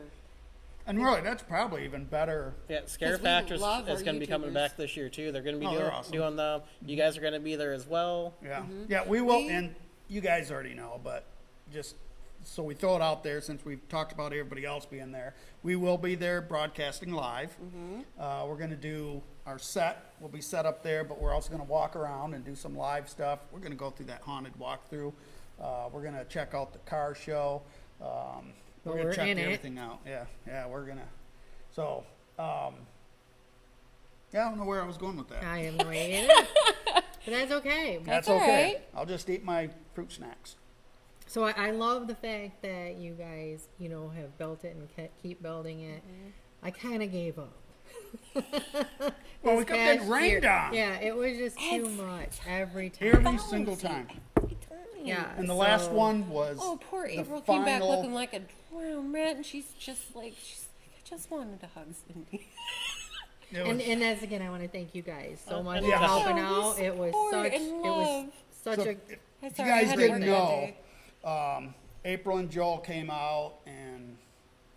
[SPEAKER 5] And really, that's probably even better.
[SPEAKER 4] Yeah, Scare
[SPEAKER 6] 'Cause we
[SPEAKER 4] Factor
[SPEAKER 6] love
[SPEAKER 4] is
[SPEAKER 6] our
[SPEAKER 4] going to be coming
[SPEAKER 6] YouTubers.
[SPEAKER 4] back this year too. They're going to be
[SPEAKER 5] Oh, they're awesome.
[SPEAKER 4] doing them. You guys are going to be there as well.
[SPEAKER 5] Yeah, yeah, we will,
[SPEAKER 6] We-
[SPEAKER 5] and you guys already know, but just so we throw it out there, since we've talked about everybody else being there, we will be there broadcasting live. We're going to do our set. We'll be set up there, but we're also going to walk around and do some live stuff. We're going to go through that haunted walkthrough. We're going to check out the car show. We're going
[SPEAKER 3] we're
[SPEAKER 5] to check
[SPEAKER 3] in it.
[SPEAKER 5] everything out. Yeah, we're going to. So, yeah, I don't know where I was going with that.
[SPEAKER 3] I have no idea. But that's okay.
[SPEAKER 5] That's
[SPEAKER 6] all
[SPEAKER 5] okay.
[SPEAKER 6] right.
[SPEAKER 5] I'll just eat my fruit snacks.
[SPEAKER 3] So I love the fact that you guys, have built it and keep building it. I kind of gave up.
[SPEAKER 5] Well, we
[SPEAKER 3] This
[SPEAKER 5] kept getting
[SPEAKER 3] past
[SPEAKER 5] rained
[SPEAKER 3] year.
[SPEAKER 5] on.
[SPEAKER 3] Yeah, it was just too much every time.
[SPEAKER 5] Every single time.
[SPEAKER 3] Yeah.
[SPEAKER 5] And the last
[SPEAKER 3] so-
[SPEAKER 5] one was
[SPEAKER 6] Oh, poor
[SPEAKER 5] the
[SPEAKER 6] April came back
[SPEAKER 5] final-
[SPEAKER 6] looking like a drowned rat, and she's like, I just wanted to hug Cindy.
[SPEAKER 5] it was-
[SPEAKER 3] And that's again, I want to thank you guys so much
[SPEAKER 4] yeah.
[SPEAKER 3] for helping
[SPEAKER 6] Yeah,
[SPEAKER 3] out.
[SPEAKER 6] we
[SPEAKER 3] It was
[SPEAKER 6] support
[SPEAKER 3] such,
[SPEAKER 6] and
[SPEAKER 3] it was
[SPEAKER 6] love.
[SPEAKER 3] such
[SPEAKER 5] So,
[SPEAKER 3] a.
[SPEAKER 6] I'm
[SPEAKER 5] if
[SPEAKER 6] sorry,
[SPEAKER 5] you
[SPEAKER 6] I
[SPEAKER 5] guys
[SPEAKER 6] had to
[SPEAKER 5] didn't
[SPEAKER 6] work that
[SPEAKER 5] know,
[SPEAKER 6] day.
[SPEAKER 5] April and Joel came out and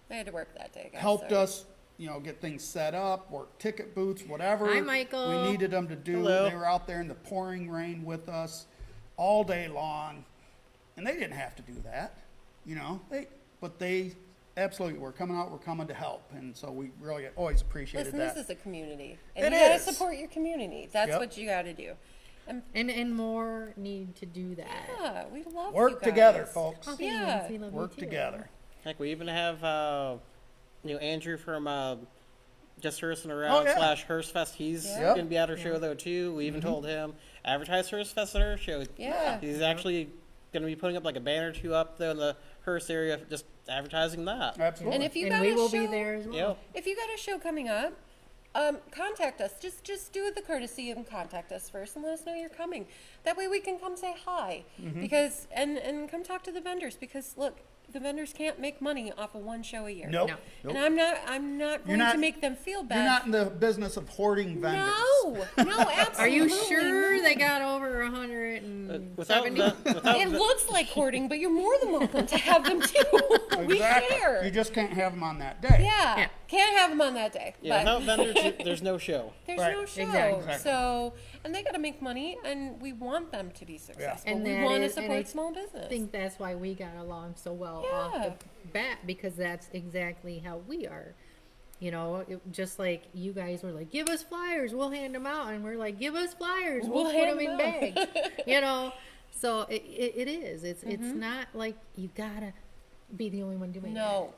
[SPEAKER 6] I had to work that day, guys.
[SPEAKER 5] helped
[SPEAKER 6] sorry.
[SPEAKER 5] us, get things set up, work ticket booths, whatever
[SPEAKER 3] Hi, Michael.
[SPEAKER 5] we needed them to do.
[SPEAKER 4] Hello.
[SPEAKER 5] They were out there in the pouring rain with us all day long, and they didn't have to do that, but they absolutely were coming out. We're coming to help, and so we really always appreciated
[SPEAKER 6] Listen,
[SPEAKER 5] that.
[SPEAKER 6] this is a community, and
[SPEAKER 5] It
[SPEAKER 6] you gotta
[SPEAKER 5] is.
[SPEAKER 6] support your community. That's
[SPEAKER 5] Yep.
[SPEAKER 6] what you gotta do.
[SPEAKER 3] And more need to do that.
[SPEAKER 6] Yeah, we love you
[SPEAKER 5] Work
[SPEAKER 6] guys.
[SPEAKER 5] together, folks.
[SPEAKER 3] Oh,
[SPEAKER 6] Yeah.
[SPEAKER 3] thanks. We love you
[SPEAKER 5] Work
[SPEAKER 3] too.
[SPEAKER 5] together.
[SPEAKER 4] Heck, we even have Andrew from Just Hearst and
[SPEAKER 5] Oh,
[SPEAKER 4] Around
[SPEAKER 5] yeah.
[SPEAKER 4] / Hearstfest. He's
[SPEAKER 6] Yeah.
[SPEAKER 4] going to be at our show though too. We even told him advertise Hearstfest at our show.
[SPEAKER 6] Yeah.
[SPEAKER 4] He's actually going to be putting up like a banner or two up there in the Hearst area, just advertising that.
[SPEAKER 5] Absolutely.
[SPEAKER 6] And if you
[SPEAKER 3] And
[SPEAKER 6] got
[SPEAKER 3] we
[SPEAKER 6] a
[SPEAKER 3] will
[SPEAKER 6] show,
[SPEAKER 3] be there as well.
[SPEAKER 4] Yep.
[SPEAKER 6] if you got a show coming up, contact us. Just do the courtesy and contact us first and let us know you're coming. That way we can come say hi. Because and come talk to the vendors, because look, the vendors can't make money off of one show a year.
[SPEAKER 5] Nope.
[SPEAKER 3] No.
[SPEAKER 5] Nope.
[SPEAKER 6] And I'm not going
[SPEAKER 5] not-
[SPEAKER 6] to make them feel bad.
[SPEAKER 5] You're not in the business of hoarding vendors.
[SPEAKER 6] No, absolutely.
[SPEAKER 3] Are you sure they got over 170?
[SPEAKER 6] It looks like hoarding, but you're more than welcome to have them too. We
[SPEAKER 5] Exactly.
[SPEAKER 6] share.
[SPEAKER 5] You just can't have them on that day.
[SPEAKER 6] Yeah.
[SPEAKER 3] Yeah.
[SPEAKER 6] Can't have them on that day.
[SPEAKER 4] Yeah,
[SPEAKER 6] but
[SPEAKER 4] without vendors, there's no show.
[SPEAKER 6] there's
[SPEAKER 5] Right.
[SPEAKER 6] no show.
[SPEAKER 3] Exactly.
[SPEAKER 6] So, and they got to make money, and we want them to be successful.
[SPEAKER 3] And
[SPEAKER 6] we
[SPEAKER 3] that
[SPEAKER 6] want to
[SPEAKER 3] is- and
[SPEAKER 6] support
[SPEAKER 3] I
[SPEAKER 6] small business.
[SPEAKER 3] I think that's why we got along so well
[SPEAKER 6] Yeah.
[SPEAKER 3] off the bat, because that's exactly how we are. Just like you guys were like, give us flyers, we'll hand them out. And we're like, give us flyers, we'll put
[SPEAKER 6] hand
[SPEAKER 3] them in
[SPEAKER 6] them
[SPEAKER 3] bags. So it is. It's not like you gotta be the only one doing it.
[SPEAKER 6] No.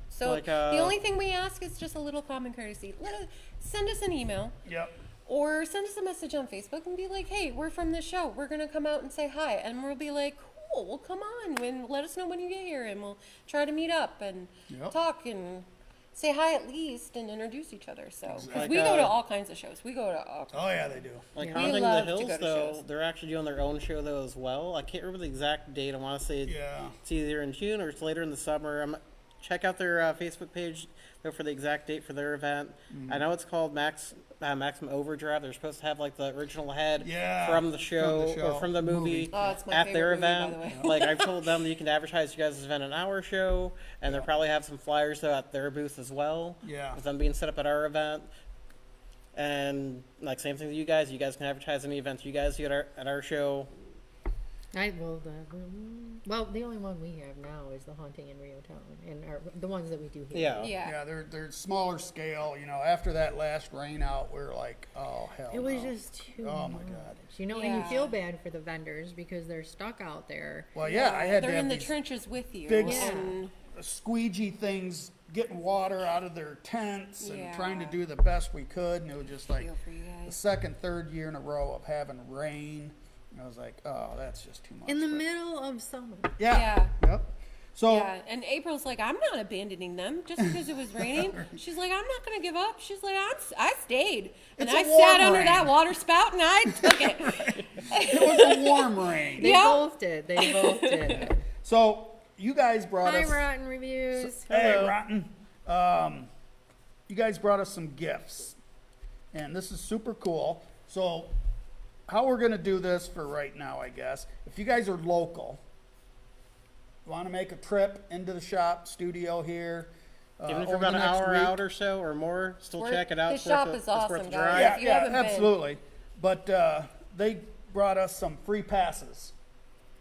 [SPEAKER 6] So
[SPEAKER 4] Like,
[SPEAKER 6] the only thing we ask is just a little common courtesy. Send us an email.
[SPEAKER 5] Yep.
[SPEAKER 6] Or send us a message on Facebook and be like, hey, we're from this show. We're going to come out and say hi. And we'll be like, cool, well, come on. And let us know when you get here. And we'll try to meet up and
[SPEAKER 5] Yep.
[SPEAKER 6] talk and say hi at least and introduce each other. So 'cause
[SPEAKER 4] Like,
[SPEAKER 6] we go to all kinds of shows. We go to all kinds.
[SPEAKER 5] Oh yeah, they do.
[SPEAKER 4] Like
[SPEAKER 3] Yeah.
[SPEAKER 6] We
[SPEAKER 4] Haunting the
[SPEAKER 6] love to
[SPEAKER 4] Hills,
[SPEAKER 6] go to
[SPEAKER 4] though,
[SPEAKER 6] shows.
[SPEAKER 4] they're actually doing their own show though as well. I can't remember the exact date. I want to say
[SPEAKER 5] Yeah.
[SPEAKER 4] it's either in June or it's later in the summer. Check out their Facebook page though for the exact date for their event. I know it's called Maximum Overdrive. They're supposed to have like the original head
[SPEAKER 5] Yeah,
[SPEAKER 4] from the show
[SPEAKER 5] show.
[SPEAKER 4] or from the movie,
[SPEAKER 6] Oh, it's my
[SPEAKER 4] at their
[SPEAKER 6] favorite movie, by
[SPEAKER 4] event.
[SPEAKER 6] the way.
[SPEAKER 4] Like I've told them that you can advertise you guys' event at our show, and they'll probably have some flyers though at their booth as well.
[SPEAKER 5] Yeah.
[SPEAKER 4] With them being set up at our event. And like same thing with you guys. You guys can advertise any events you guys do at our show.
[SPEAKER 3] The only one we have now is the Haunting in Rio Town, and the ones that we do here.
[SPEAKER 4] Yeah.
[SPEAKER 6] Yeah.
[SPEAKER 5] Yeah, they're smaller scale. After that last rain out, we're like, oh hell.
[SPEAKER 3] It was
[SPEAKER 5] no.
[SPEAKER 3] just too
[SPEAKER 5] Oh, my
[SPEAKER 3] much.
[SPEAKER 5] God.
[SPEAKER 3] And you
[SPEAKER 6] Yeah.
[SPEAKER 3] feel bad for the vendors because they're stuck out there.
[SPEAKER 5] Well, yeah, I had
[SPEAKER 6] They're
[SPEAKER 5] to have
[SPEAKER 6] in the
[SPEAKER 5] these
[SPEAKER 6] trenches with you.
[SPEAKER 5] big
[SPEAKER 6] and
[SPEAKER 5] squeegee things, getting water out of their tents and
[SPEAKER 6] Yeah.
[SPEAKER 5] trying to do the best we could, and it was just like
[SPEAKER 6] feel for you
[SPEAKER 5] the
[SPEAKER 6] guys.
[SPEAKER 5] second, third year in a row of having rain. And I was like, oh, that's just too much.
[SPEAKER 3] In the
[SPEAKER 5] but-
[SPEAKER 3] middle of summer.
[SPEAKER 5] Yeah. Yep. So
[SPEAKER 6] Yeah, and April's like, I'm not abandoning them just because it was raining. She's like, I'm not going to give up. She's like, I stayed. And
[SPEAKER 5] It's
[SPEAKER 6] I
[SPEAKER 5] a warm
[SPEAKER 6] sat under
[SPEAKER 5] rain.
[SPEAKER 6] that water spout and I took it.
[SPEAKER 5] it was a warm rain.
[SPEAKER 3] They
[SPEAKER 6] Yeah.
[SPEAKER 3] both did. They both did.
[SPEAKER 5] So you guys brought
[SPEAKER 3] Hi,
[SPEAKER 5] us.
[SPEAKER 3] Rotten Reviews.
[SPEAKER 5] Hey, Rotten. You guys brought us some gifts, and this is super cool. So how we're going to do this for right now, I guess. If you guys are local, want to make a trip into the shop studio here,
[SPEAKER 4] Even if you're
[SPEAKER 5] over the
[SPEAKER 4] about an
[SPEAKER 5] next
[SPEAKER 4] hour
[SPEAKER 5] week.
[SPEAKER 4] out or so or more, still check it out.
[SPEAKER 6] The
[SPEAKER 4] It's
[SPEAKER 6] shop
[SPEAKER 4] worth
[SPEAKER 6] is
[SPEAKER 4] it's worth
[SPEAKER 6] awesome,
[SPEAKER 4] the
[SPEAKER 6] guys.
[SPEAKER 4] drive.
[SPEAKER 5] Yeah,
[SPEAKER 6] If you
[SPEAKER 5] yeah,
[SPEAKER 6] haven't been-
[SPEAKER 5] absolutely. But they brought us some free passes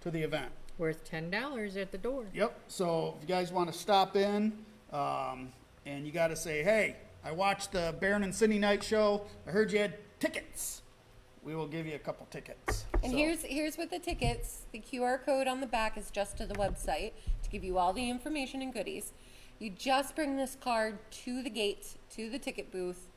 [SPEAKER 5] to the event.
[SPEAKER 3] Worth $10 at the door.
[SPEAKER 5] Yep. So if you guys want to stop in, and you got to say, hey, I watched the Baron and Cindy Night show. I heard you had tickets. We will give you a couple tickets.
[SPEAKER 6] And
[SPEAKER 5] So,
[SPEAKER 6] here's with the tickets. The QR code on the back is just to the website to give you all the information and goodies. You just bring this card to the gate, to the ticket booth,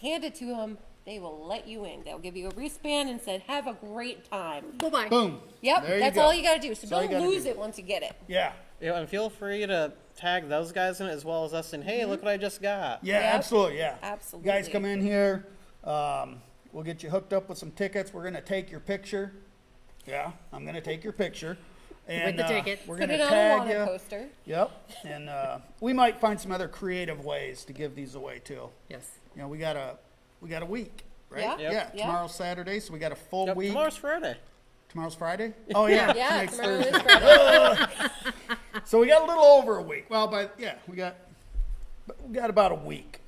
[SPEAKER 6] hand it to them. They will let you in. They'll give you a wristband and said, "Have a great time."
[SPEAKER 3] Bye-bye.
[SPEAKER 5] boom.
[SPEAKER 6] Yep,
[SPEAKER 5] There you
[SPEAKER 6] that's
[SPEAKER 5] go.
[SPEAKER 6] all you got to do. So
[SPEAKER 5] That's all you
[SPEAKER 6] don't
[SPEAKER 5] gotta
[SPEAKER 6] lose
[SPEAKER 5] do.
[SPEAKER 6] it once you get it.
[SPEAKER 5] Yeah.
[SPEAKER 4] And feel free to tag those guys in it as well as us and hey, look what I just got.
[SPEAKER 5] Yeah,
[SPEAKER 6] Yep.
[SPEAKER 5] absolutely. Yeah.
[SPEAKER 6] Absolutely.
[SPEAKER 5] You guys come in here. We'll get you hooked up with some tickets. We're going to take your picture. Yeah, I'm going to take your picture. And,
[SPEAKER 3] the ticket.
[SPEAKER 5] We're
[SPEAKER 6] Put
[SPEAKER 5] going
[SPEAKER 6] it
[SPEAKER 5] to
[SPEAKER 6] on a
[SPEAKER 5] tag
[SPEAKER 6] wanted
[SPEAKER 5] you.
[SPEAKER 6] poster.
[SPEAKER 5] Yep. And we might find some other creative ways to give these away too.
[SPEAKER 3] Yes.
[SPEAKER 5] You know, we got a week, right?
[SPEAKER 6] Yeah.
[SPEAKER 4] Yep.
[SPEAKER 5] Yeah.
[SPEAKER 6] Yeah.
[SPEAKER 5] Tomorrow's Saturday, so we got a full
[SPEAKER 4] Yep,
[SPEAKER 5] week.
[SPEAKER 4] tomorrow's Friday.
[SPEAKER 5] Tomorrow's Friday? Oh yeah.
[SPEAKER 6] Yeah,
[SPEAKER 5] tonight's
[SPEAKER 6] tomorrow is
[SPEAKER 5] Thursday.
[SPEAKER 6] Friday.
[SPEAKER 5] So we got a little over a week. Well, we got about a week.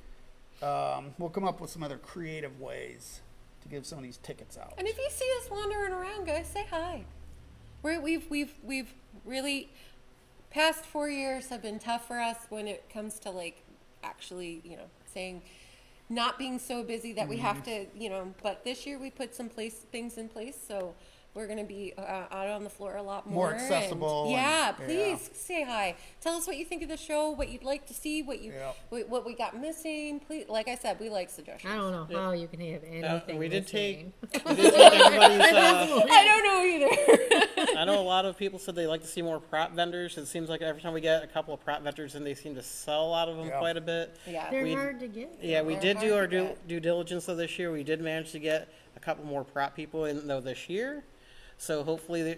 [SPEAKER 5] We'll come up with some other creative ways to give some of these tickets out.
[SPEAKER 6] And if you see us wandering around, guys, say hi. We've really past 4 years have been tough for us when it comes to like actually, saying not being so busy that we have to, but this year we put some things in place, so we're going to be out on the floor a lot more.
[SPEAKER 5] More accessible
[SPEAKER 6] Yeah,
[SPEAKER 5] and-
[SPEAKER 6] please say hi. Tell us what you think of the show, what you'd like to see, what
[SPEAKER 5] Yep.
[SPEAKER 6] what we got missing. Please, like I said, we like suggestions.
[SPEAKER 3] I don't know how you can have anything.
[SPEAKER 4] we did
[SPEAKER 3] missing.
[SPEAKER 4] we did take everybody's.
[SPEAKER 6] I don't know either.
[SPEAKER 4] I know a lot of people said they like to see more prop vendors. It seems like every time we get a couple of prop vendors in, they seem to sell a lot of them
[SPEAKER 5] Yeah.
[SPEAKER 4] quite a bit.
[SPEAKER 6] Yeah.
[SPEAKER 3] They're
[SPEAKER 4] We-
[SPEAKER 3] hard to get.
[SPEAKER 4] Yeah, we
[SPEAKER 6] They're
[SPEAKER 4] did do
[SPEAKER 6] hard
[SPEAKER 4] our
[SPEAKER 6] to get.
[SPEAKER 4] due diligence though this year. We did manage to get a couple more prop people in though this year. So hopefully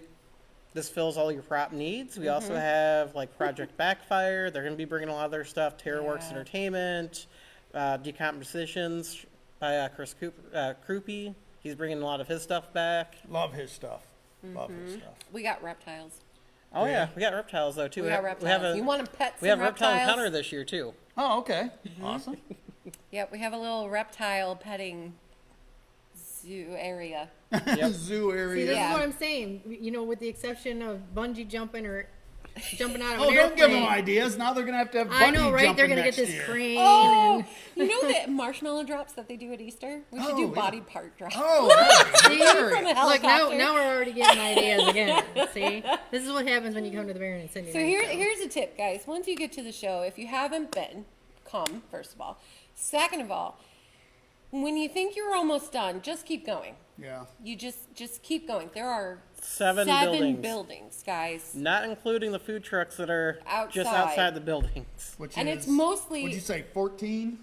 [SPEAKER 4] this fills all your prop needs. We also have like Project Backfire. They're going to be bringing a lot of their stuff. TerraWorks
[SPEAKER 6] Yeah.
[SPEAKER 4] Entertainment, Decompositions by Chris Krupe. He's bringing a lot of his stuff back.
[SPEAKER 5] Love his stuff. Love his stuff.
[SPEAKER 6] We got reptiles.
[SPEAKER 4] Oh yeah, we got reptiles though too.
[SPEAKER 6] We got reptiles. You want to pet some
[SPEAKER 4] we have reptile
[SPEAKER 6] reptiles?
[SPEAKER 4] encounter this year too.
[SPEAKER 5] Oh, okay. Awesome.
[SPEAKER 6] Yep, we have a little reptile petting zoo area.
[SPEAKER 4] Yep.
[SPEAKER 5] Zoo
[SPEAKER 3] See,
[SPEAKER 5] area.
[SPEAKER 3] this
[SPEAKER 6] Yeah.
[SPEAKER 3] is what I'm saying. With the exception of bungee jumping or jumping out of
[SPEAKER 5] Oh,
[SPEAKER 3] an
[SPEAKER 5] don't give them
[SPEAKER 3] airplane.
[SPEAKER 5] ideas. Now they're going to have bungee
[SPEAKER 3] I know, right? They're
[SPEAKER 5] jumping
[SPEAKER 3] gonna
[SPEAKER 5] next
[SPEAKER 3] get this
[SPEAKER 5] year.
[SPEAKER 3] crane.
[SPEAKER 6] Oh,
[SPEAKER 3] And,
[SPEAKER 6] you know the marshmallow drops that they do at Easter? We should
[SPEAKER 5] Oh,
[SPEAKER 6] do
[SPEAKER 5] yeah.
[SPEAKER 6] body part drops.
[SPEAKER 5] Oh, that'd be
[SPEAKER 3] See?
[SPEAKER 5] hilarious.
[SPEAKER 6] From a
[SPEAKER 3] look,
[SPEAKER 6] helicopter.
[SPEAKER 3] now we're already getting ideas again. See, this is what happens when you come to the Baron and Cindy.
[SPEAKER 6] So
[SPEAKER 3] Night Show.
[SPEAKER 6] here's a tip, guys. Once you get to the show, if you haven't been, come, first of all. Second of all, when you think you're almost done, just keep going.
[SPEAKER 5] Yeah.
[SPEAKER 6] You just keep going. There are
[SPEAKER 4] Seven
[SPEAKER 6] buildings, guys.
[SPEAKER 4] Not including the food trucks that are just
[SPEAKER 6] Outside.
[SPEAKER 4] outside the buildings.
[SPEAKER 5] Which
[SPEAKER 6] And
[SPEAKER 5] is,
[SPEAKER 6] it's mostly-
[SPEAKER 5] Would you say 14?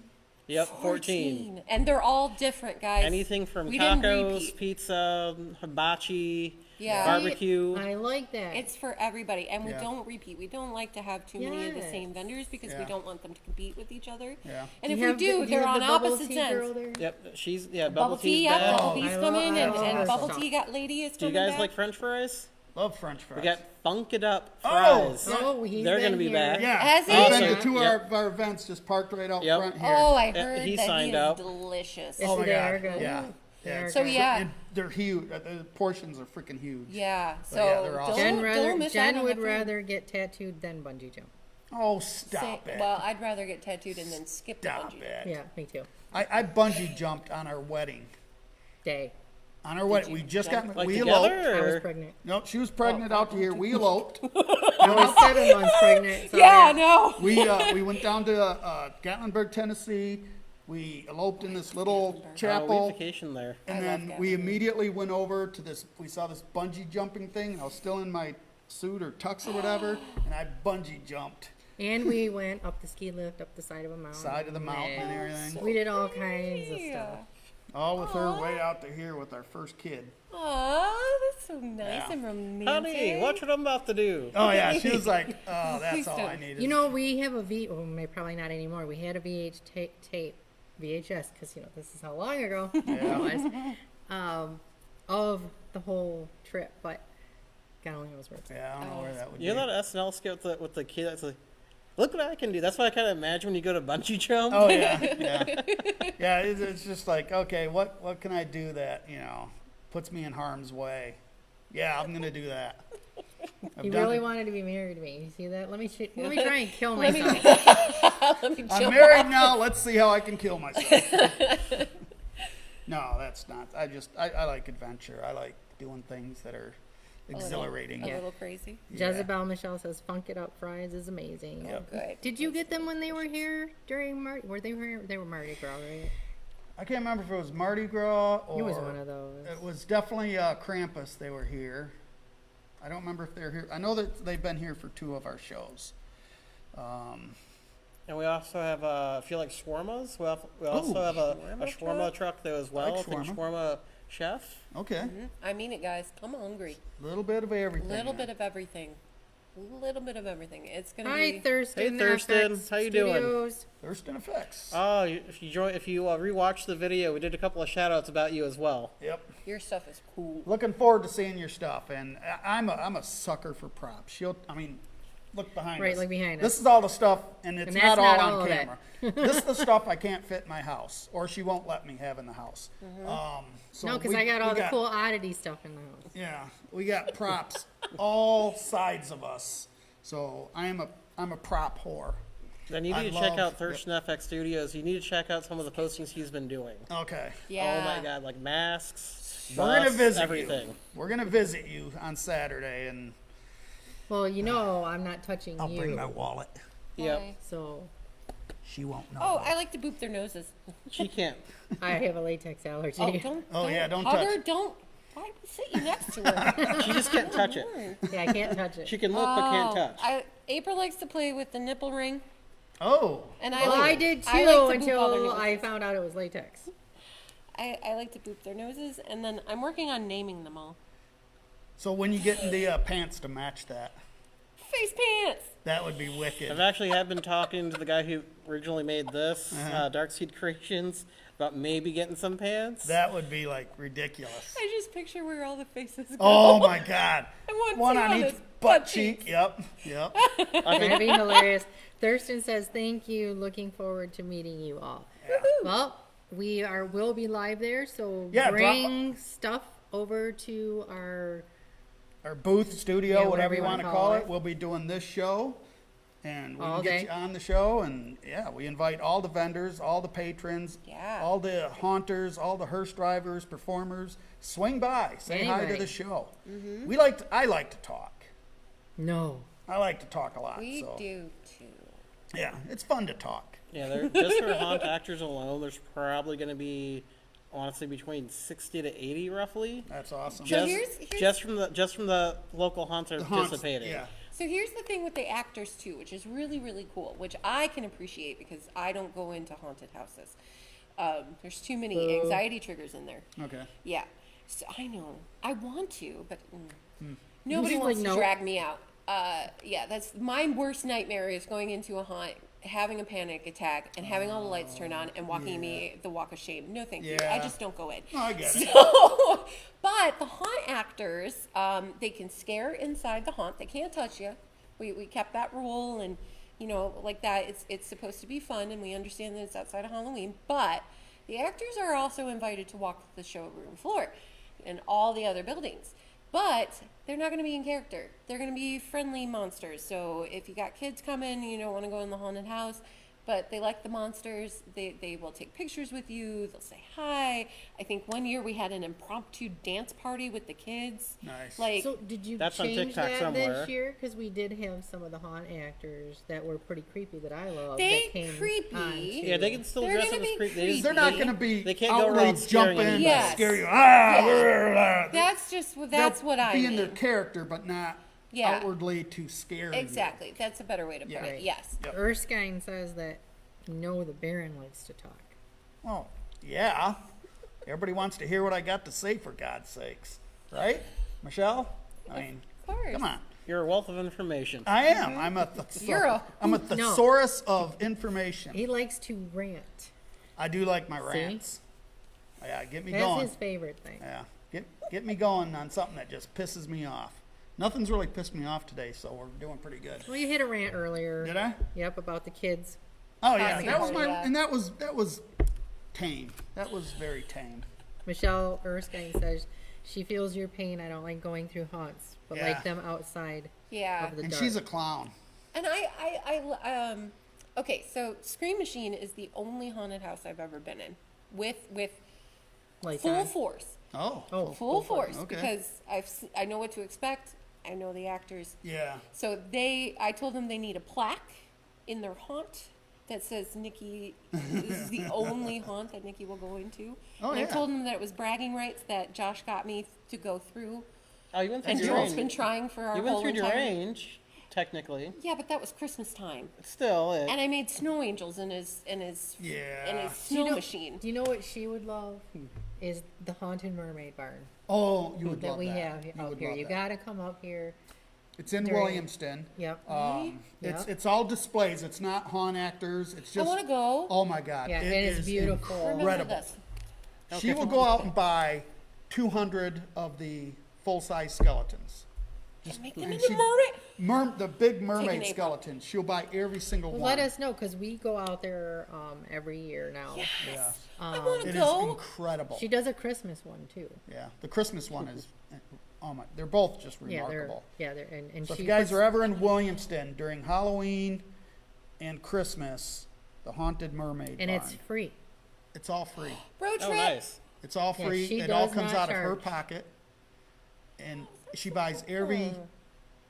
[SPEAKER 4] Yep, 14.
[SPEAKER 6] And they're all different, guys.
[SPEAKER 4] Anything from
[SPEAKER 6] We didn't
[SPEAKER 4] tacos,
[SPEAKER 6] repeat.
[SPEAKER 4] pizza, hibachi,
[SPEAKER 6] Yeah.
[SPEAKER 4] barbecue.
[SPEAKER 3] I like that.
[SPEAKER 6] It's for everybody, and we
[SPEAKER 5] Yeah.
[SPEAKER 6] don't repeat. We don't like to have too many of the
[SPEAKER 3] Yes.
[SPEAKER 6] same vendors because we
[SPEAKER 5] Yeah.
[SPEAKER 6] don't want them to compete with each other.
[SPEAKER 5] Yeah.
[SPEAKER 6] And if
[SPEAKER 3] you
[SPEAKER 6] we
[SPEAKER 3] have
[SPEAKER 6] do,
[SPEAKER 3] you
[SPEAKER 6] they're
[SPEAKER 3] have
[SPEAKER 6] on
[SPEAKER 3] the bubble
[SPEAKER 6] opposite
[SPEAKER 3] tea
[SPEAKER 6] ends.
[SPEAKER 3] girl there?
[SPEAKER 4] Yep, she's
[SPEAKER 6] Bubble
[SPEAKER 4] bubble
[SPEAKER 6] tea,
[SPEAKER 4] tea's
[SPEAKER 6] yeah,
[SPEAKER 4] back.
[SPEAKER 6] bubble tea's
[SPEAKER 3] I
[SPEAKER 6] coming,
[SPEAKER 3] love
[SPEAKER 6] and
[SPEAKER 3] her
[SPEAKER 6] bubble
[SPEAKER 3] stuff.
[SPEAKER 6] tea got lady is
[SPEAKER 4] Do you
[SPEAKER 6] coming
[SPEAKER 4] guys
[SPEAKER 6] back.
[SPEAKER 4] like French fries?
[SPEAKER 5] Love French fries.
[SPEAKER 4] We got Funk It Up
[SPEAKER 5] Oh!
[SPEAKER 4] fries.
[SPEAKER 3] Oh, he's
[SPEAKER 4] They're
[SPEAKER 3] been
[SPEAKER 4] gonna be
[SPEAKER 3] here.
[SPEAKER 4] back.
[SPEAKER 5] Yeah.
[SPEAKER 6] Has he?
[SPEAKER 5] I've been
[SPEAKER 4] Also-
[SPEAKER 5] to two
[SPEAKER 4] Yep.
[SPEAKER 5] of our events just parked right out
[SPEAKER 4] Yep.
[SPEAKER 5] front here.
[SPEAKER 6] Oh, I
[SPEAKER 4] Yeah,
[SPEAKER 6] heard
[SPEAKER 4] he
[SPEAKER 6] that
[SPEAKER 4] signed
[SPEAKER 6] he is
[SPEAKER 4] up.
[SPEAKER 6] delicious.
[SPEAKER 3] Yes,
[SPEAKER 5] Oh my
[SPEAKER 3] they
[SPEAKER 5] God.
[SPEAKER 3] are good.
[SPEAKER 5] Yeah.
[SPEAKER 3] They
[SPEAKER 5] Yeah.
[SPEAKER 3] are
[SPEAKER 6] So
[SPEAKER 3] good.
[SPEAKER 6] yeah.
[SPEAKER 5] And they're huge. The portions are freaking huge.
[SPEAKER 6] Yeah,
[SPEAKER 5] But yeah, they're
[SPEAKER 6] so
[SPEAKER 5] awesome.
[SPEAKER 3] Jen,
[SPEAKER 6] don't miss out
[SPEAKER 3] Jen
[SPEAKER 6] on
[SPEAKER 3] would
[SPEAKER 6] the food.
[SPEAKER 3] rather get tattooed than bungee jump.
[SPEAKER 5] Oh, stop it.
[SPEAKER 6] Well, I'd rather get tattooed and then skip the
[SPEAKER 5] Stop
[SPEAKER 6] bungee.
[SPEAKER 5] it.
[SPEAKER 3] Yeah, me too.
[SPEAKER 5] I bungee jumped on our wedding.
[SPEAKER 3] Day.
[SPEAKER 5] On our wedding.
[SPEAKER 6] you
[SPEAKER 5] We just
[SPEAKER 6] jump?
[SPEAKER 5] got,
[SPEAKER 4] Like
[SPEAKER 5] we
[SPEAKER 4] together?
[SPEAKER 5] eloped.
[SPEAKER 3] I was
[SPEAKER 4] Or?
[SPEAKER 3] pregnant.
[SPEAKER 5] Nope, she was pregnant out to here. We eloped.
[SPEAKER 3] I was 7 months pregnant. So
[SPEAKER 6] Yeah, no.
[SPEAKER 5] We went down to Gatlinburg, Tennessee. We eloped in this little
[SPEAKER 4] Oh, we
[SPEAKER 5] chapel.
[SPEAKER 4] vacation there.
[SPEAKER 5] And
[SPEAKER 6] I
[SPEAKER 5] then
[SPEAKER 6] love
[SPEAKER 5] we
[SPEAKER 6] Gatlinburg.
[SPEAKER 5] immediately went over to this. We saw this bungee jumping thing. And I was still in my suit or tux or whatever, and I bungee jumped
[SPEAKER 3] And we went up the ski lift, up the side of a mountain.
[SPEAKER 5] side of the mountain and everything.
[SPEAKER 3] We did all kinds of
[SPEAKER 6] Yeah.
[SPEAKER 3] stuff.
[SPEAKER 5] All with her way out to here with our first kid.
[SPEAKER 6] Aw, that's so nice
[SPEAKER 5] Yeah.
[SPEAKER 6] and romantic.
[SPEAKER 4] Honey, watch what I'm about to do.
[SPEAKER 5] Oh yeah, she was like, "Oh, that's
[SPEAKER 6] Please
[SPEAKER 5] all I
[SPEAKER 6] don't.
[SPEAKER 5] needed."
[SPEAKER 3] You know, we have a probably not anymore. We had a VHS, because, this is how long ago it was. of the whole trip, but God only knows where it's at.
[SPEAKER 5] Yeah, I don't know where that would
[SPEAKER 4] You
[SPEAKER 5] be.
[SPEAKER 4] know that SNL skit with the kid that's like, look what I can do. That's what I kind of imagine when you go to bungee jump.
[SPEAKER 5] Oh yeah, yeah, yeah. It's just like, okay, what can I do that puts me in harm's way? Yeah, I'm gonna do that.
[SPEAKER 3] He
[SPEAKER 5] done
[SPEAKER 3] really
[SPEAKER 5] it.
[SPEAKER 3] wanted to be married to me. You see that? Let me try and kill
[SPEAKER 6] Let me-
[SPEAKER 3] myself.
[SPEAKER 6] Let me
[SPEAKER 5] I'm
[SPEAKER 6] chill
[SPEAKER 5] married
[SPEAKER 6] out.
[SPEAKER 5] now. Let's see how I can kill myself. No, that's not. I like adventure. I like doing things that are exhilarating.
[SPEAKER 6] A little crazy.
[SPEAKER 3] Jezebel Michelle says, "Funk It Up Fries is amazing."
[SPEAKER 5] Yep.
[SPEAKER 6] Good.
[SPEAKER 3] Did you get them when they were here during Mardi? Were they here? They were Mardi Gras, right?
[SPEAKER 5] I can't remember if it was Mardi Gras or
[SPEAKER 3] It was one of those.
[SPEAKER 5] It was definitely Krampus. They were here. I don't remember if they're here. I know that they've been here for 2 of our shows.
[SPEAKER 4] And we also have, if you like shawarmas, we also have a shawarma truck there as well.
[SPEAKER 5] like
[SPEAKER 4] I think
[SPEAKER 5] shawarma.
[SPEAKER 4] shawarma chef.
[SPEAKER 5] Okay,
[SPEAKER 6] I mean it, guys. I'm hungry.
[SPEAKER 5] a little bit of everything.
[SPEAKER 6] Little bit of everything. Little bit of everything. It's gonna
[SPEAKER 3] Hi,
[SPEAKER 6] be.
[SPEAKER 3] Thurston.
[SPEAKER 4] Hey, Thurston.
[SPEAKER 3] FX
[SPEAKER 4] How you doing?
[SPEAKER 3] Studios.
[SPEAKER 5] Thurston Effects.
[SPEAKER 4] Oh, if you rewatch the video, we did a couple of shout outs about you as well.
[SPEAKER 5] Yep.
[SPEAKER 6] Your stuff is cool.
[SPEAKER 5] Looking forward to seeing your stuff, and I'm a sucker for props. Look behind
[SPEAKER 3] Right,
[SPEAKER 5] us.
[SPEAKER 3] look behind
[SPEAKER 5] This
[SPEAKER 3] us.
[SPEAKER 5] is all the stuff, and it's
[SPEAKER 3] And that's
[SPEAKER 5] not
[SPEAKER 3] not
[SPEAKER 5] all
[SPEAKER 3] all
[SPEAKER 5] on
[SPEAKER 3] of it.
[SPEAKER 5] camera. This is the stuff I can't fit in my house, or she won't let me have in the house. So
[SPEAKER 3] No, because I got all the cool oddity stuff in the house.
[SPEAKER 5] Yeah, we got props all sides of us. So I'm a prop whore.
[SPEAKER 4] Then you
[SPEAKER 5] I
[SPEAKER 4] need to check
[SPEAKER 5] love-
[SPEAKER 4] out Thurston FX Studios. You need to check out some of the postings he's been doing.
[SPEAKER 5] Okay.
[SPEAKER 6] Yeah.
[SPEAKER 4] Oh my God, like masks,
[SPEAKER 5] We're gonna
[SPEAKER 4] busts,
[SPEAKER 5] visit
[SPEAKER 4] everything.
[SPEAKER 5] you. We're gonna visit you on Saturday, and
[SPEAKER 3] Well, you know, I'm not touching
[SPEAKER 5] I'll
[SPEAKER 3] you.
[SPEAKER 5] bring my wallet.
[SPEAKER 4] Yep.
[SPEAKER 6] Hi.
[SPEAKER 3] So
[SPEAKER 5] She won't know.
[SPEAKER 6] Oh, I like to boop their noses.
[SPEAKER 4] She can't.
[SPEAKER 3] I have a latex allergy.
[SPEAKER 6] Oh, don't.
[SPEAKER 5] Oh, yeah, don't
[SPEAKER 6] hug
[SPEAKER 5] touch.
[SPEAKER 6] her. Don't. Why sit you next to her?
[SPEAKER 4] She just can't touch it.
[SPEAKER 3] Yeah, I can't touch it.
[SPEAKER 4] She can look but can't touch.
[SPEAKER 6] April likes to play with the nipple ring,
[SPEAKER 5] Oh.
[SPEAKER 6] and I.
[SPEAKER 3] Well,
[SPEAKER 6] like,
[SPEAKER 3] I did too
[SPEAKER 6] I like to boop all their
[SPEAKER 3] until
[SPEAKER 6] noses.
[SPEAKER 3] I found out it was latex.
[SPEAKER 6] I like to boop their noses, and then I'm working on naming them all.
[SPEAKER 5] So when you get in the pants to match that,
[SPEAKER 6] Face pants.
[SPEAKER 5] that would be wicked.
[SPEAKER 4] I've actually been talking to the guy who originally made this, Dark Seed Creations, about maybe getting some pants.
[SPEAKER 5] That would be like ridiculous.
[SPEAKER 6] I just picture where all the faces go.
[SPEAKER 5] Oh my God.
[SPEAKER 6] I want
[SPEAKER 5] One
[SPEAKER 6] two
[SPEAKER 5] on
[SPEAKER 6] on
[SPEAKER 5] each
[SPEAKER 6] his
[SPEAKER 5] butt
[SPEAKER 6] butt
[SPEAKER 5] cheek.
[SPEAKER 6] cheeks.
[SPEAKER 5] Yep. Yep.
[SPEAKER 3] That'd be hilarious. Thurston says, "Thank you. Looking forward to meeting you all." Well, will be live there, so
[SPEAKER 5] Yeah,
[SPEAKER 3] bring stuff over to our.
[SPEAKER 5] Our booth, studio,
[SPEAKER 3] Yeah,
[SPEAKER 5] whatever you want to call it. We'll be doing this show, and we
[SPEAKER 3] All
[SPEAKER 5] can get
[SPEAKER 3] day.
[SPEAKER 5] you on the show. And yeah, we invite all the vendors, all the patrons,
[SPEAKER 6] Yeah.
[SPEAKER 5] all the haunters, all the hearse drivers, performers. Swing by, say hi to
[SPEAKER 3] Anybody.
[SPEAKER 5] the show.
[SPEAKER 6] Mm-hmm.
[SPEAKER 5] I like to talk.
[SPEAKER 3] No.
[SPEAKER 5] I like to talk a lot.
[SPEAKER 6] We
[SPEAKER 5] so
[SPEAKER 6] do too.
[SPEAKER 5] yeah, it's fun to talk.
[SPEAKER 4] Yeah, just for haunt actors alone, there's probably going to be, honestly, between 60 to 80 roughly.
[SPEAKER 5] That's awesome.
[SPEAKER 6] So
[SPEAKER 4] Just,
[SPEAKER 6] here's-
[SPEAKER 4] just from the local haunts that are
[SPEAKER 5] Haunts,
[SPEAKER 4] participating.
[SPEAKER 5] Yeah.
[SPEAKER 6] So here's the thing with the actors too, which is really, really cool, which I can appreciate because I don't go into haunted houses. There's too many anxiety triggers in there.
[SPEAKER 5] Okay.
[SPEAKER 6] Yeah. So I know. I want to, but nobody
[SPEAKER 3] Just
[SPEAKER 6] wants
[SPEAKER 3] like,
[SPEAKER 6] to
[SPEAKER 3] no.
[SPEAKER 6] drag me out. Yeah, that's my worst nightmare is going into a haunt, having a panic attack, and having all the lights turned on and walking me the walk of shame. No, thank you. I
[SPEAKER 5] Yeah.
[SPEAKER 6] just don't go in.
[SPEAKER 5] No, I get it.
[SPEAKER 6] So, but the haunt actors, they can scare inside the haunt. They can't touch you. We kept that rule, and like that. It's supposed to be fun, and we understand that it's outside of Halloween. But the actors are also invited to walk the showroom floor and all the other buildings. But they're not going to be in character. They're going to be friendly monsters. So if you got kids coming, you don't want to go in the haunted house, but they like the monsters, they will take pictures with you. They'll say hi. I think one year we had an impromptu dance party with the kids.
[SPEAKER 5] Nice.
[SPEAKER 6] Like,
[SPEAKER 3] So did you
[SPEAKER 4] That's on
[SPEAKER 3] change
[SPEAKER 4] TikTok
[SPEAKER 3] that
[SPEAKER 4] somewhere.
[SPEAKER 3] this year? Because we did have some of the haunt actors that were pretty creepy that I love.
[SPEAKER 6] They
[SPEAKER 3] that came
[SPEAKER 6] creepy.
[SPEAKER 3] on, too.
[SPEAKER 4] Yeah, they can still
[SPEAKER 6] They're
[SPEAKER 4] dress
[SPEAKER 6] gonna
[SPEAKER 4] up as
[SPEAKER 6] be
[SPEAKER 4] creepy.
[SPEAKER 6] creepy.
[SPEAKER 5] They're not going to be
[SPEAKER 4] They can't go around
[SPEAKER 5] outright
[SPEAKER 4] scaring
[SPEAKER 5] jumping,
[SPEAKER 4] anybody.
[SPEAKER 6] Yes.
[SPEAKER 5] scare you.
[SPEAKER 6] Yeah. that's
[SPEAKER 5] They'll
[SPEAKER 6] what I
[SPEAKER 5] be
[SPEAKER 6] mean.
[SPEAKER 5] in their character, but not
[SPEAKER 6] Yeah.
[SPEAKER 5] outwardly to scare you.
[SPEAKER 6] Exactly. That's a better way to put
[SPEAKER 5] Yeah.
[SPEAKER 6] it. Yes.
[SPEAKER 5] Yep.
[SPEAKER 3] Erskine says that no, the Baron likes to talk.
[SPEAKER 5] Well, yeah. Everybody wants to hear what I got to say, for God's sakes. Right? Michelle? I mean,
[SPEAKER 6] Of course.
[SPEAKER 5] come on.
[SPEAKER 4] You're a wealth of information.
[SPEAKER 5] I am. I'm a I'm a thesaurus of information.
[SPEAKER 3] He likes to rant.
[SPEAKER 5] I do like my rants. Yeah, get me
[SPEAKER 3] That's
[SPEAKER 5] going.
[SPEAKER 3] his favorite thing.
[SPEAKER 5] Yeah. Get Get me going on something that just pisses me off. Nothing's really pissed me off today, so we're doing pretty good.
[SPEAKER 3] Well, you hit a rant earlier.
[SPEAKER 5] Did I?
[SPEAKER 3] Yep, about the kids.
[SPEAKER 5] Oh yeah,
[SPEAKER 6] Causing
[SPEAKER 5] that was my,
[SPEAKER 6] yeah.
[SPEAKER 5] and that was tame. That was very tame.
[SPEAKER 3] Michelle Erskine says she feels your pain. I don't like going through haunts, but
[SPEAKER 5] Yeah.
[SPEAKER 3] like them outside
[SPEAKER 6] Yeah.
[SPEAKER 3] of the
[SPEAKER 5] And
[SPEAKER 3] dark.
[SPEAKER 5] she's a clown.
[SPEAKER 6] And okay, so Scream Machine is the only haunted house I've ever been in with
[SPEAKER 3] like
[SPEAKER 6] full force.
[SPEAKER 3] Oh,
[SPEAKER 6] Full force
[SPEAKER 5] Okay.
[SPEAKER 6] because I know what to expect. I know the actors.
[SPEAKER 5] Yeah.
[SPEAKER 6] So I told them they need a plaque in their haunt that says Nikki, this is the only haunt that Nikki will go into.
[SPEAKER 5] Oh,
[SPEAKER 6] and
[SPEAKER 5] yeah.
[SPEAKER 6] I told them that it was bragging rights that Josh got me to go through.
[SPEAKER 4] Oh, you went through
[SPEAKER 6] And
[SPEAKER 4] your
[SPEAKER 6] Joel's been
[SPEAKER 4] range.
[SPEAKER 6] trying for our
[SPEAKER 4] You went
[SPEAKER 6] whole
[SPEAKER 4] through your
[SPEAKER 6] entire...
[SPEAKER 4] range, technically.
[SPEAKER 6] Yeah, but that was Christmas time.
[SPEAKER 4] Still,
[SPEAKER 6] And I made snow angels in his
[SPEAKER 5] Yeah.
[SPEAKER 6] snow machine.
[SPEAKER 3] Do you know what she would love? Is the Haunted Mermaid Barn
[SPEAKER 5] Oh, you would
[SPEAKER 3] that
[SPEAKER 5] love
[SPEAKER 3] we
[SPEAKER 5] that.
[SPEAKER 3] have
[SPEAKER 5] You
[SPEAKER 3] out
[SPEAKER 5] would
[SPEAKER 3] here.
[SPEAKER 5] love
[SPEAKER 3] You
[SPEAKER 5] that.
[SPEAKER 3] gotta come up here.
[SPEAKER 5] It's in
[SPEAKER 3] during-
[SPEAKER 5] Williamston.
[SPEAKER 3] Yep.
[SPEAKER 5] It's
[SPEAKER 3] Yep.
[SPEAKER 5] it's all displays. It's not haunt actors. It's just.
[SPEAKER 6] I want to go.
[SPEAKER 5] Oh my God!
[SPEAKER 3] Yeah,
[SPEAKER 5] it
[SPEAKER 3] it is
[SPEAKER 5] is
[SPEAKER 3] beautiful.
[SPEAKER 6] Remember
[SPEAKER 5] Incredible.
[SPEAKER 6] this.
[SPEAKER 5] She will go out and buy 200 of the full-size skeletons.
[SPEAKER 6] And make them
[SPEAKER 5] and
[SPEAKER 6] into
[SPEAKER 5] she-
[SPEAKER 6] mermaid.
[SPEAKER 5] The big
[SPEAKER 6] Taking
[SPEAKER 5] mermaid
[SPEAKER 6] April.
[SPEAKER 5] skeletons. She'll buy every single
[SPEAKER 3] Well,
[SPEAKER 5] one.
[SPEAKER 3] let us know because we go out there every year now.
[SPEAKER 5] Yeah.
[SPEAKER 6] I want
[SPEAKER 5] It
[SPEAKER 6] to
[SPEAKER 5] is
[SPEAKER 6] go.
[SPEAKER 5] incredible.
[SPEAKER 3] She does a Christmas one too.
[SPEAKER 5] Yeah, the Christmas one is. Oh my! They're both just
[SPEAKER 3] Yeah,
[SPEAKER 5] remarkable.
[SPEAKER 3] they're and
[SPEAKER 5] So if
[SPEAKER 3] she
[SPEAKER 5] you guys
[SPEAKER 3] puts-
[SPEAKER 5] are ever in Williamston during Halloween and Christmas, the Haunted Mermaid
[SPEAKER 3] and
[SPEAKER 5] Barn,
[SPEAKER 3] it's free.
[SPEAKER 5] it's all free.
[SPEAKER 6] Road trip.
[SPEAKER 4] oh, nice.
[SPEAKER 5] It's all
[SPEAKER 3] Yeah,
[SPEAKER 5] free.
[SPEAKER 3] she
[SPEAKER 5] It all
[SPEAKER 3] does
[SPEAKER 5] comes
[SPEAKER 3] not
[SPEAKER 5] out of her
[SPEAKER 3] charge.
[SPEAKER 5] pocket, and she buys every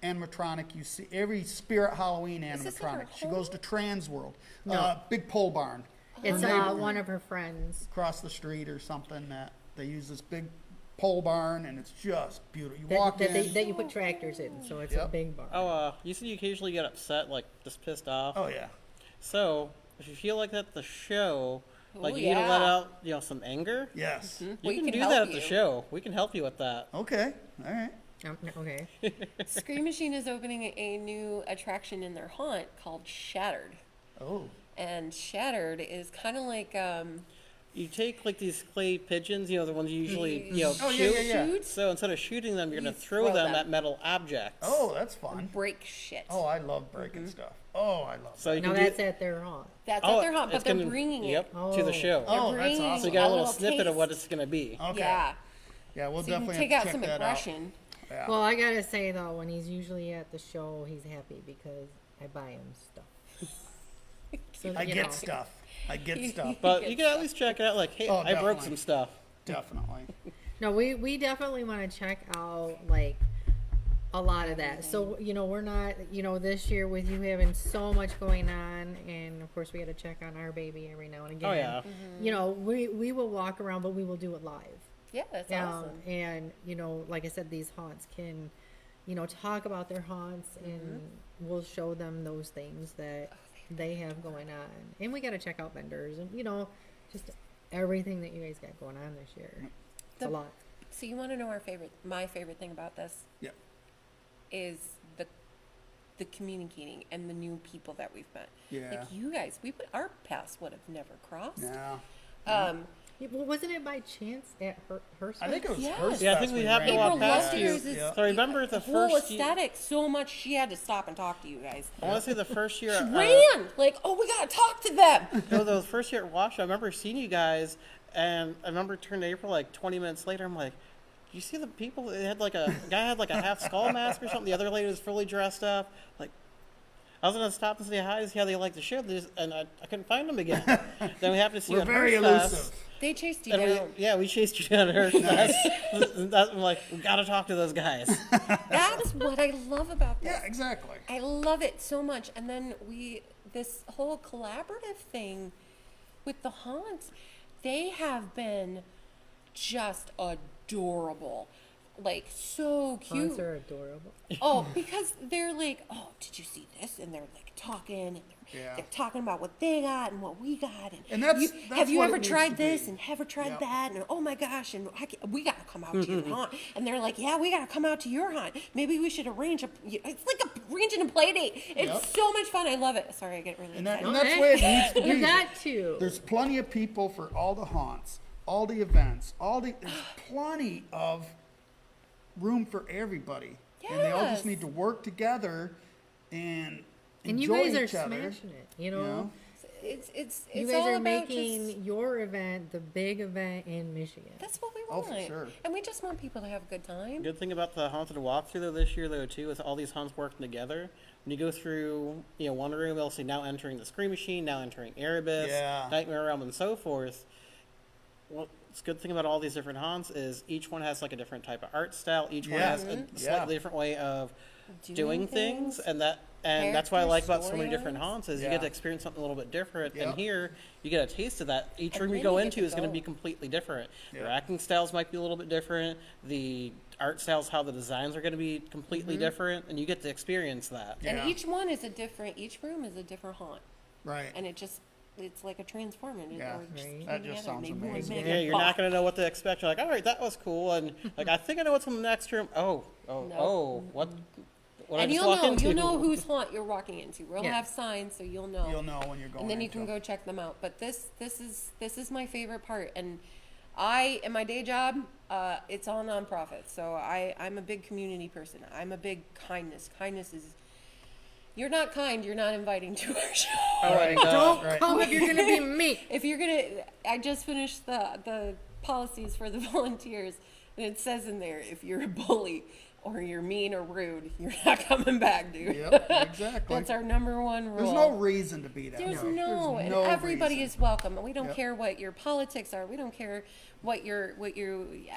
[SPEAKER 5] animatronic you see, every Spirit Halloween
[SPEAKER 6] Is this in her
[SPEAKER 5] animatronic. She goes to Trans World,
[SPEAKER 3] No.
[SPEAKER 5] Big Pole Barn.
[SPEAKER 3] It's
[SPEAKER 5] Her neighbor-
[SPEAKER 3] one of her friends.
[SPEAKER 5] across the street or something that they use this big pole barn, and it's just beautiful. You
[SPEAKER 3] That,
[SPEAKER 5] walk
[SPEAKER 3] that,
[SPEAKER 5] in.
[SPEAKER 3] that you put tractors in, so it's a
[SPEAKER 5] Yep.
[SPEAKER 3] big barn.
[SPEAKER 4] Oh, you said you occasionally get upset, like just pissed off.
[SPEAKER 5] Oh yeah.
[SPEAKER 4] So, if you feel like that at the show, like
[SPEAKER 6] Ooh,
[SPEAKER 4] you need to let
[SPEAKER 6] yeah.
[SPEAKER 4] out, some anger,
[SPEAKER 5] Yes.
[SPEAKER 4] you
[SPEAKER 6] We
[SPEAKER 4] can
[SPEAKER 6] can
[SPEAKER 4] do
[SPEAKER 6] help
[SPEAKER 4] that at the
[SPEAKER 6] you.
[SPEAKER 4] show. We can help you with that.
[SPEAKER 5] Okay. All right.
[SPEAKER 3] Okay.
[SPEAKER 6] Scream Machine is opening a new attraction in their haunt called Shattered.
[SPEAKER 5] Oh.
[SPEAKER 6] And Shattered is kind of like
[SPEAKER 4] You take like these clay pigeons, the ones you usually,
[SPEAKER 5] Oh,
[SPEAKER 4] shoot.
[SPEAKER 5] yeah, yeah.
[SPEAKER 6] shoot,
[SPEAKER 4] So instead of shooting them, you're
[SPEAKER 6] You
[SPEAKER 4] gonna throw
[SPEAKER 6] throw
[SPEAKER 4] them
[SPEAKER 6] them.
[SPEAKER 4] at metal objects.
[SPEAKER 5] Oh, that's fun.
[SPEAKER 6] break shit.
[SPEAKER 5] Oh, I love breaking stuff. Oh, I love.
[SPEAKER 4] so you
[SPEAKER 3] Now
[SPEAKER 4] can do.
[SPEAKER 3] that's at their haunt.
[SPEAKER 6] That's
[SPEAKER 4] Oh,
[SPEAKER 6] at their haunt, but
[SPEAKER 4] it's
[SPEAKER 6] they're
[SPEAKER 4] gonna-
[SPEAKER 6] bringing
[SPEAKER 4] Yep,
[SPEAKER 6] it.
[SPEAKER 4] to the
[SPEAKER 3] Oh.
[SPEAKER 4] show.
[SPEAKER 5] Oh,
[SPEAKER 6] They're
[SPEAKER 5] that's
[SPEAKER 6] bringing
[SPEAKER 5] awesome.
[SPEAKER 4] So you got a little
[SPEAKER 6] little
[SPEAKER 4] snippet of
[SPEAKER 6] taste.
[SPEAKER 4] what it's gonna be.
[SPEAKER 5] Okay.
[SPEAKER 6] Yeah.
[SPEAKER 5] Yeah, we'll
[SPEAKER 6] So you can
[SPEAKER 5] definitely
[SPEAKER 6] take
[SPEAKER 5] have
[SPEAKER 6] out
[SPEAKER 5] to check
[SPEAKER 6] some
[SPEAKER 5] that
[SPEAKER 6] aggression.
[SPEAKER 5] Yeah.
[SPEAKER 3] Well, I gotta say though, when he's usually at the show, he's happy because I buy him stuff. So,
[SPEAKER 5] I
[SPEAKER 3] you
[SPEAKER 5] get
[SPEAKER 3] know.
[SPEAKER 5] stuff. I get stuff.
[SPEAKER 4] But you can at least check it out. Like, hey,
[SPEAKER 5] Oh,
[SPEAKER 4] I broke
[SPEAKER 5] definitely.
[SPEAKER 4] some stuff.
[SPEAKER 5] Definitely.
[SPEAKER 3] No, we definitely want to check out like a lot of that. So we're not this year with you having so much going on, and of course we got to check on our baby every now and again.
[SPEAKER 4] Oh yeah.
[SPEAKER 3] We will walk around, but we will do it live.
[SPEAKER 6] Yeah, that's awesome.
[SPEAKER 3] And like I said, these haunts can talk about their haunts, and we'll show them those things that they have going on, and we got to check out vendors and just everything that you guys got going on this year. It's a
[SPEAKER 6] The-
[SPEAKER 3] lot.
[SPEAKER 6] So you want to know my favorite thing about this
[SPEAKER 5] Yeah.
[SPEAKER 6] is the communicating and the new people that we've met.
[SPEAKER 5] Yeah.
[SPEAKER 6] Like you guys, our paths would have never crossed.
[SPEAKER 5] Yeah.
[SPEAKER 3] Yeah, well, wasn't it by chance at her?
[SPEAKER 5] I think it was
[SPEAKER 6] Yes.
[SPEAKER 5] Hearst
[SPEAKER 4] Yeah, I
[SPEAKER 5] Fest
[SPEAKER 4] think we
[SPEAKER 5] we
[SPEAKER 4] happened to
[SPEAKER 5] ran
[SPEAKER 4] walk
[SPEAKER 6] April
[SPEAKER 4] past
[SPEAKER 6] loved
[SPEAKER 4] you.
[SPEAKER 6] yours.
[SPEAKER 5] Yeah.
[SPEAKER 4] So remember the
[SPEAKER 6] whole
[SPEAKER 4] first year,
[SPEAKER 6] aesthetic so much she had to stop and talk to you guys.
[SPEAKER 4] I want to say the first year.
[SPEAKER 6] She ran like, oh, we gotta talk to them.
[SPEAKER 4] No, the first year at Wash, I remember seeing you guys, and I remember turning to April like 20 minutes later. I'm like, "Do you see the people? They had like a guy had like a half skull mask or something. The other lady was fully dressed up. Like, I was gonna stop and say hi to see how they liked the show, and I couldn't find them again. Then we happened to see you
[SPEAKER 5] We're
[SPEAKER 4] at
[SPEAKER 5] very
[SPEAKER 4] Hearst Fest,
[SPEAKER 5] elusive.
[SPEAKER 6] They chased you
[SPEAKER 4] and
[SPEAKER 6] down.
[SPEAKER 4] we chased you down to Hearst Fest. I'm like, we gotta talk to those guys.
[SPEAKER 6] That's what I love about this.
[SPEAKER 5] Yeah, exactly.
[SPEAKER 6] I love it so much. And then this whole collaborative thing with the haunts, they have been just adorable. Like, so cute.
[SPEAKER 3] Haunts are adorable.
[SPEAKER 6] Oh, because they're like, oh, did you see this? And they're like talking, and
[SPEAKER 5] Yeah.
[SPEAKER 6] they're talking about what they got and what we got,
[SPEAKER 5] And that's
[SPEAKER 6] have you
[SPEAKER 5] what
[SPEAKER 6] ever
[SPEAKER 5] it needs
[SPEAKER 6] tried
[SPEAKER 5] to
[SPEAKER 6] this
[SPEAKER 5] be.
[SPEAKER 6] and ever tried
[SPEAKER 5] Yep.
[SPEAKER 6] that? And oh my gosh, and we got to come out to your haunt. And they're like, yeah, we got to come out to your haunt. Maybe we should arrange it's like arranging a play date. It's
[SPEAKER 5] Yep.
[SPEAKER 6] so much fun. I love it. Sorry, I get really
[SPEAKER 5] And
[SPEAKER 6] excited.
[SPEAKER 5] that's the way it needs to be.
[SPEAKER 3] You got to.
[SPEAKER 5] There's plenty of people for all the haunts, all the events, there's plenty of room for everybody, and they all just
[SPEAKER 6] Yes.
[SPEAKER 5] need to work together and
[SPEAKER 3] And you
[SPEAKER 5] enjoy
[SPEAKER 3] guys are
[SPEAKER 5] each other.
[SPEAKER 3] smashing it. You know,
[SPEAKER 6] It's
[SPEAKER 3] you guys
[SPEAKER 6] all
[SPEAKER 3] are
[SPEAKER 6] about
[SPEAKER 3] making
[SPEAKER 6] just,
[SPEAKER 3] your event the big event in Michigan.
[SPEAKER 6] that's what we
[SPEAKER 5] Oh,
[SPEAKER 6] want.
[SPEAKER 5] for sure.
[SPEAKER 6] And we just want people to have a good time.
[SPEAKER 4] Good thing about the haunted walkthrough though this year though too is all these haunts working together. When you go through, one room, they'll see now entering the Scream Machine, now entering Erebus,
[SPEAKER 5] Yeah.
[SPEAKER 4] Nightmare Realm, and so forth. Well, it's a good thing about all these different haunts is each one has like a different type of art style. Each one
[SPEAKER 5] Yeah.
[SPEAKER 4] has a
[SPEAKER 5] Mhm.
[SPEAKER 4] slightly different way of doing things, and that's what I
[SPEAKER 6] Character,
[SPEAKER 4] like about so many
[SPEAKER 6] storylines.
[SPEAKER 4] different haunts is you
[SPEAKER 5] Yeah.
[SPEAKER 4] get to experience something a little bit different.
[SPEAKER 5] Yep.
[SPEAKER 4] And here you get a taste of that. Each
[SPEAKER 6] And
[SPEAKER 4] room you
[SPEAKER 6] then
[SPEAKER 4] go
[SPEAKER 6] you get
[SPEAKER 4] into
[SPEAKER 6] to
[SPEAKER 4] is going to
[SPEAKER 6] go.
[SPEAKER 4] be completely different.
[SPEAKER 5] Yeah.
[SPEAKER 4] Their acting styles might be a little bit different. The art styles, how the designs are going to be completely different, and you get to experience that.
[SPEAKER 5] Yeah.
[SPEAKER 6] And each one is a different, each room is a different haunt.
[SPEAKER 5] Right.
[SPEAKER 6] And it's like a transformer.
[SPEAKER 5] Yeah.
[SPEAKER 6] Or just
[SPEAKER 3] Right.
[SPEAKER 5] That
[SPEAKER 6] came
[SPEAKER 5] just
[SPEAKER 6] together and
[SPEAKER 5] sounds
[SPEAKER 6] they really
[SPEAKER 5] amazing.
[SPEAKER 6] make
[SPEAKER 4] Yeah,
[SPEAKER 6] a
[SPEAKER 4] you're not
[SPEAKER 6] box.
[SPEAKER 4] going to know what to expect. You're like, all right, that was cool, and like I think I know what's in the next room. What? What
[SPEAKER 6] And
[SPEAKER 4] I just walked into?
[SPEAKER 6] you'll know whose haunt you're walking into. We'll
[SPEAKER 3] Yeah.
[SPEAKER 6] have signs, so you'll know.
[SPEAKER 5] You'll know when you're going.
[SPEAKER 6] And then you
[SPEAKER 5] into
[SPEAKER 6] can
[SPEAKER 5] it.
[SPEAKER 6] go check them out. But this is my favorite part. And I, in my day job, it's all nonprofit. So I'm a big community person. I'm a big kindness. Kindness is, you're not kind, you're not inviting to our show.
[SPEAKER 5] Right.
[SPEAKER 3] Don't
[SPEAKER 5] Right.
[SPEAKER 3] come if you're gonna be me.
[SPEAKER 6] If you're gonna, I just finished the policies for the volunteers, and it says in there, if you're a bully or you're mean or rude, you're not coming back, dude.
[SPEAKER 5] Yep. Exactly.
[SPEAKER 6] That's our number one rule.
[SPEAKER 5] There's no reason to be that
[SPEAKER 6] There's
[SPEAKER 5] way.
[SPEAKER 6] no,
[SPEAKER 5] There's
[SPEAKER 6] and
[SPEAKER 5] no
[SPEAKER 6] everybody
[SPEAKER 5] reason.
[SPEAKER 6] is welcome. And we don't
[SPEAKER 5] Yep.
[SPEAKER 6] care what your politics are. We don't care what your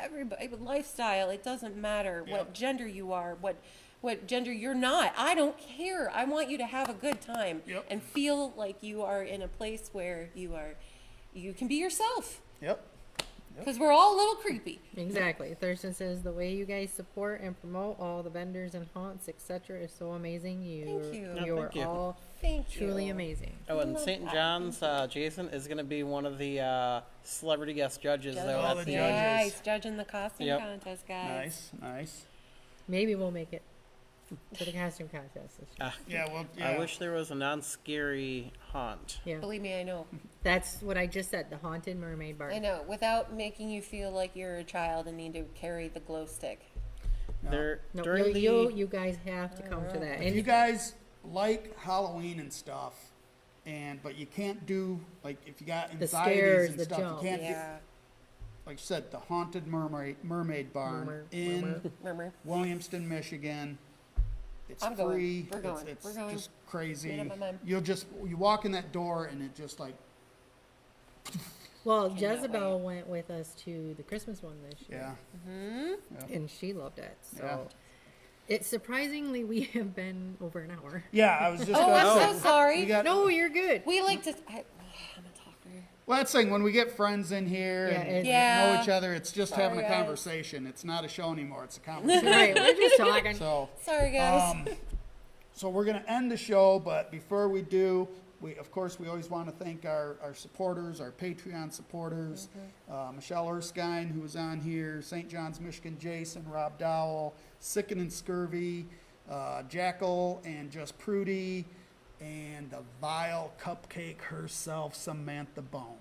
[SPEAKER 6] everybody lifestyle. It doesn't matter
[SPEAKER 5] Yep.
[SPEAKER 6] what gender you are, what gender you're not. I don't care. I want you to have a good time
[SPEAKER 5] Yep.
[SPEAKER 6] and feel like you are in a place where you can be yourself.
[SPEAKER 5] Yep.
[SPEAKER 6] Because we're all a little creepy.
[SPEAKER 3] Exactly. Thurston says the way you guys support and promote all the vendors and haunts, etc., is so amazing.
[SPEAKER 6] Thank you.
[SPEAKER 4] Yeah,
[SPEAKER 3] You are
[SPEAKER 4] thank you.
[SPEAKER 3] all
[SPEAKER 6] Thank you.
[SPEAKER 3] truly amazing.
[SPEAKER 4] Oh, and
[SPEAKER 6] love
[SPEAKER 4] St.
[SPEAKER 6] that.
[SPEAKER 4] John's, Jason is going to be one of the celebrity guest judges, though.
[SPEAKER 5] Oh,
[SPEAKER 4] At
[SPEAKER 5] the
[SPEAKER 4] the
[SPEAKER 6] Yeah,
[SPEAKER 5] judges.
[SPEAKER 6] he's judging the costume
[SPEAKER 4] Yep.
[SPEAKER 6] contest, guys.
[SPEAKER 5] Nice. Nice.
[SPEAKER 3] Maybe we'll make it to the costume contest this year.
[SPEAKER 5] Yeah. Well. Yeah.
[SPEAKER 4] I wish there was a non-scary haunt.
[SPEAKER 3] Yeah,
[SPEAKER 6] Believe me, I know.
[SPEAKER 3] that's what I just said. The haunted mermaid bar.
[SPEAKER 6] I know. Without making you feel like you're a child and need to carry the glow stick.
[SPEAKER 4] There,
[SPEAKER 3] No,
[SPEAKER 4] during the
[SPEAKER 3] you guys have to come to that.
[SPEAKER 5] If you guys like Halloween and stuff, but you can't do like if you got
[SPEAKER 3] The
[SPEAKER 5] anxieties
[SPEAKER 3] scares,
[SPEAKER 5] and
[SPEAKER 3] the
[SPEAKER 5] stuff,
[SPEAKER 3] jump.
[SPEAKER 5] you can't.
[SPEAKER 6] Yeah.
[SPEAKER 5] Like I said, the haunted mermaid barn
[SPEAKER 3] Murmur,
[SPEAKER 5] in
[SPEAKER 3] murmur.
[SPEAKER 6] Remember?
[SPEAKER 5] Williamston, Michigan. It's
[SPEAKER 6] I'm going.
[SPEAKER 5] free.
[SPEAKER 6] We're going.
[SPEAKER 5] It's
[SPEAKER 6] We're going.
[SPEAKER 5] just crazy.
[SPEAKER 6] Made up my mind.
[SPEAKER 5] You walk in that door and it just like
[SPEAKER 3] Well,
[SPEAKER 6] Cannot
[SPEAKER 3] Jezebel went with us to the Christmas one this year,
[SPEAKER 5] yeah.
[SPEAKER 3] and she loved it. So
[SPEAKER 5] Yeah.
[SPEAKER 3] it's surprisingly we have been over an hour.
[SPEAKER 5] Yeah, I was just.
[SPEAKER 6] Oh,
[SPEAKER 5] gonna
[SPEAKER 6] I'm
[SPEAKER 5] say,
[SPEAKER 6] so sorry.
[SPEAKER 5] we got,
[SPEAKER 3] No, you're good.
[SPEAKER 6] We like to. I'm a talker.
[SPEAKER 5] well, that's the thing when we get friends in here
[SPEAKER 3] Yeah,
[SPEAKER 5] and
[SPEAKER 3] it's-
[SPEAKER 6] Yeah.
[SPEAKER 5] know each other. It's just
[SPEAKER 6] Sorry,
[SPEAKER 5] having a
[SPEAKER 6] guys.
[SPEAKER 5] conversation. It's not a show anymore. It's a conversation.
[SPEAKER 3] Right, we're just talking.
[SPEAKER 5] So.
[SPEAKER 6] Sorry, guys.
[SPEAKER 5] So we're going to end the show, but before we do, we always want to thank our supporters, our Patreon supporters, Michelle Erskine, who was on here, St. John's, Michigan, Jason, Rob Dowell, Sicken and Scurvy, Jackal, and Just Prudy, and the vile cupcake herself, Samantha Bone.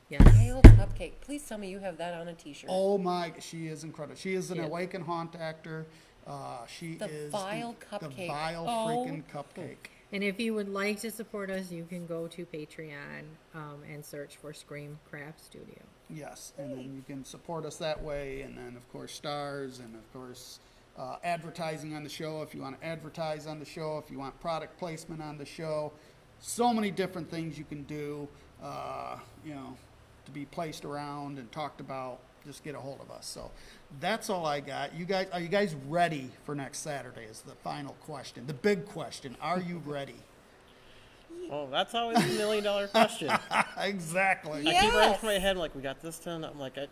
[SPEAKER 3] Yes.
[SPEAKER 6] Pale cupcake. Please tell me you have that on a T-shirt.
[SPEAKER 5] Oh my, she is incredible. She is an
[SPEAKER 3] Yes.
[SPEAKER 5] Awakened Haunt actor. She
[SPEAKER 6] The
[SPEAKER 5] is
[SPEAKER 6] vile
[SPEAKER 5] the
[SPEAKER 6] cupcake.
[SPEAKER 5] vile
[SPEAKER 6] Oh.
[SPEAKER 5] freaking cupcake.
[SPEAKER 3] And if you would like to support us, you can go to Patreon and search for Scream Craft Studio.
[SPEAKER 5] Yes, and then you can support us that way, and then of course stars, and of course advertising on the show if you want to advertise on the show, if you want product placement on the show. So many different things you can do, to be placed around and talked about. Just get a hold of us. So that's all I got. Are you guys ready for next Saturday? Is the final question, the big question. Are you ready?
[SPEAKER 4] Well, that's always the $1 million question.
[SPEAKER 5] Exactly.
[SPEAKER 4] I keep running
[SPEAKER 6] Yes.
[SPEAKER 4] through my head like we got this done. I'm like, is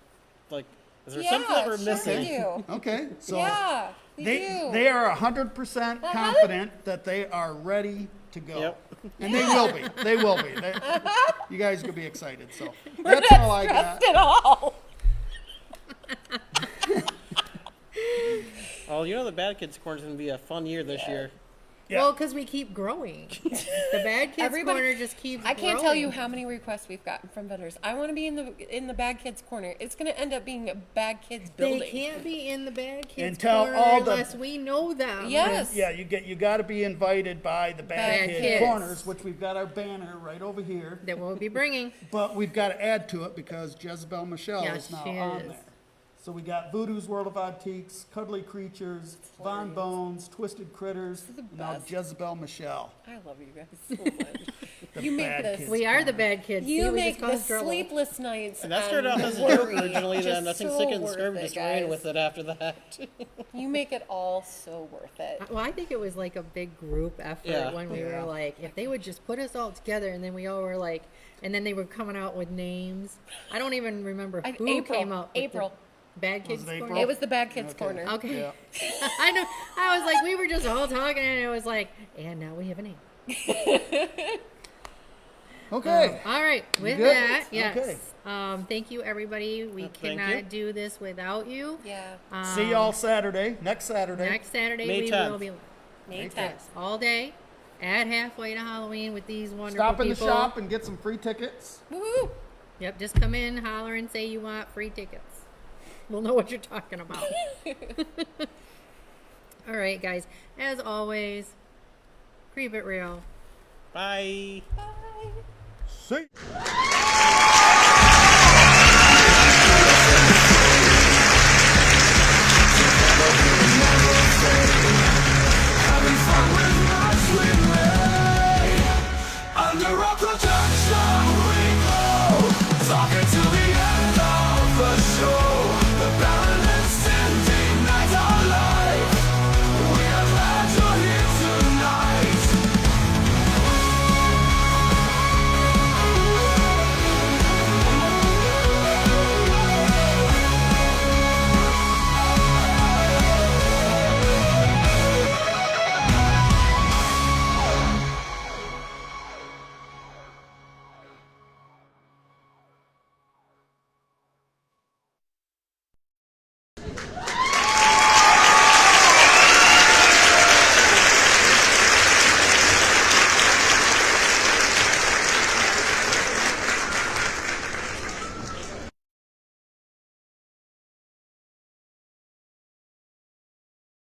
[SPEAKER 4] there
[SPEAKER 6] Yeah,
[SPEAKER 4] something that we're
[SPEAKER 6] sure
[SPEAKER 4] missing?
[SPEAKER 6] we do.
[SPEAKER 5] Okay, so
[SPEAKER 6] Yeah, we
[SPEAKER 5] they
[SPEAKER 6] do.
[SPEAKER 5] they are 100% confident that they are ready to go.
[SPEAKER 4] Yep.
[SPEAKER 5] And they will be. They will be. You guys could be excited. So
[SPEAKER 6] We're
[SPEAKER 5] that's
[SPEAKER 6] not
[SPEAKER 5] all I got.
[SPEAKER 6] stressed at all.
[SPEAKER 4] Oh, the Bad Kids Corner is going to be a fun year this year.
[SPEAKER 5] Yeah.
[SPEAKER 3] Well, because we keep growing. The Bad Kids Corner just keeps
[SPEAKER 6] I can't tell you
[SPEAKER 3] growing.
[SPEAKER 6] how many requests we've gotten from vendors. I want to be in the Bad Kids Corner. It's going to end up being a Bad Kids building.
[SPEAKER 3] They can't be in the Bad Kids
[SPEAKER 5] Until
[SPEAKER 3] Corner
[SPEAKER 5] all the-
[SPEAKER 3] unless we know them.
[SPEAKER 6] Yes.
[SPEAKER 5] Yeah, you got to be invited by the Bad
[SPEAKER 6] Bad
[SPEAKER 5] Kid
[SPEAKER 6] Kids.
[SPEAKER 5] Corners, which we've got our banner right over here.
[SPEAKER 3] That we'll be bringing.
[SPEAKER 5] But we've got to add to it because Jezebel Michelle
[SPEAKER 3] Yes,
[SPEAKER 5] is now
[SPEAKER 3] she
[SPEAKER 5] on
[SPEAKER 3] is.
[SPEAKER 5] there. So we got Voodoo's World of Antiques, Cuddly Creatures, Von Bones, Twisted Critters,
[SPEAKER 6] the
[SPEAKER 5] and now
[SPEAKER 6] best.
[SPEAKER 5] Jezebel Michelle.
[SPEAKER 6] I love you guys so much. You make
[SPEAKER 5] Bad
[SPEAKER 6] this.
[SPEAKER 5] Kids.
[SPEAKER 3] We are the Bad Kids. See,
[SPEAKER 6] You
[SPEAKER 3] we
[SPEAKER 6] make
[SPEAKER 3] just
[SPEAKER 6] the
[SPEAKER 3] caused trouble.
[SPEAKER 6] sleepless nights.
[SPEAKER 4] And that started off as a
[SPEAKER 6] worry
[SPEAKER 4] joke originally, then I
[SPEAKER 6] just
[SPEAKER 4] think
[SPEAKER 6] so
[SPEAKER 4] Sick and
[SPEAKER 6] worth
[SPEAKER 4] Scurvy
[SPEAKER 6] it,
[SPEAKER 4] just ran
[SPEAKER 6] guys.
[SPEAKER 4] with it after that.
[SPEAKER 6] You make it all so worth it.
[SPEAKER 3] Well, I think it was like a big group effort
[SPEAKER 4] Yeah.
[SPEAKER 3] when we
[SPEAKER 5] Yeah.
[SPEAKER 3] were like, if they would just put us all together, and then we all were like, and then they were coming out with names. I don't even remember who
[SPEAKER 6] April.
[SPEAKER 3] came up. With
[SPEAKER 6] April.
[SPEAKER 3] the Bad Kids
[SPEAKER 5] it
[SPEAKER 3] Corner.
[SPEAKER 5] April?
[SPEAKER 6] It was the Bad Kids
[SPEAKER 5] Okay.
[SPEAKER 6] Corner.
[SPEAKER 3] Okay.
[SPEAKER 5] Yeah.
[SPEAKER 3] I know. I was like, we were just all talking, and it was like, and now we have a name.
[SPEAKER 5] Okay.
[SPEAKER 3] All right. With
[SPEAKER 5] good?
[SPEAKER 3] that, yes.
[SPEAKER 5] Okay.
[SPEAKER 3] Thank you, everybody. We
[SPEAKER 4] Thank
[SPEAKER 3] cannot
[SPEAKER 4] you.
[SPEAKER 3] do this without you.
[SPEAKER 6] Yeah.
[SPEAKER 5] See y'all Saturday, next Saturday.
[SPEAKER 3] Next Saturday,
[SPEAKER 4] May
[SPEAKER 3] we
[SPEAKER 4] 10th.
[SPEAKER 3] will be
[SPEAKER 6] May 10th.
[SPEAKER 3] yes, all day at halfway to Halloween with these wonderful
[SPEAKER 5] Stop in the
[SPEAKER 3] people.
[SPEAKER 5] shop and get some free tickets.
[SPEAKER 6] Woo!
[SPEAKER 3] Yep, just come in, holler, and say you want free tickets. We'll know what you're talking about. All right, guys. As always, creep it real.
[SPEAKER 4] Bye.
[SPEAKER 6] Bye.
[SPEAKER 5] See.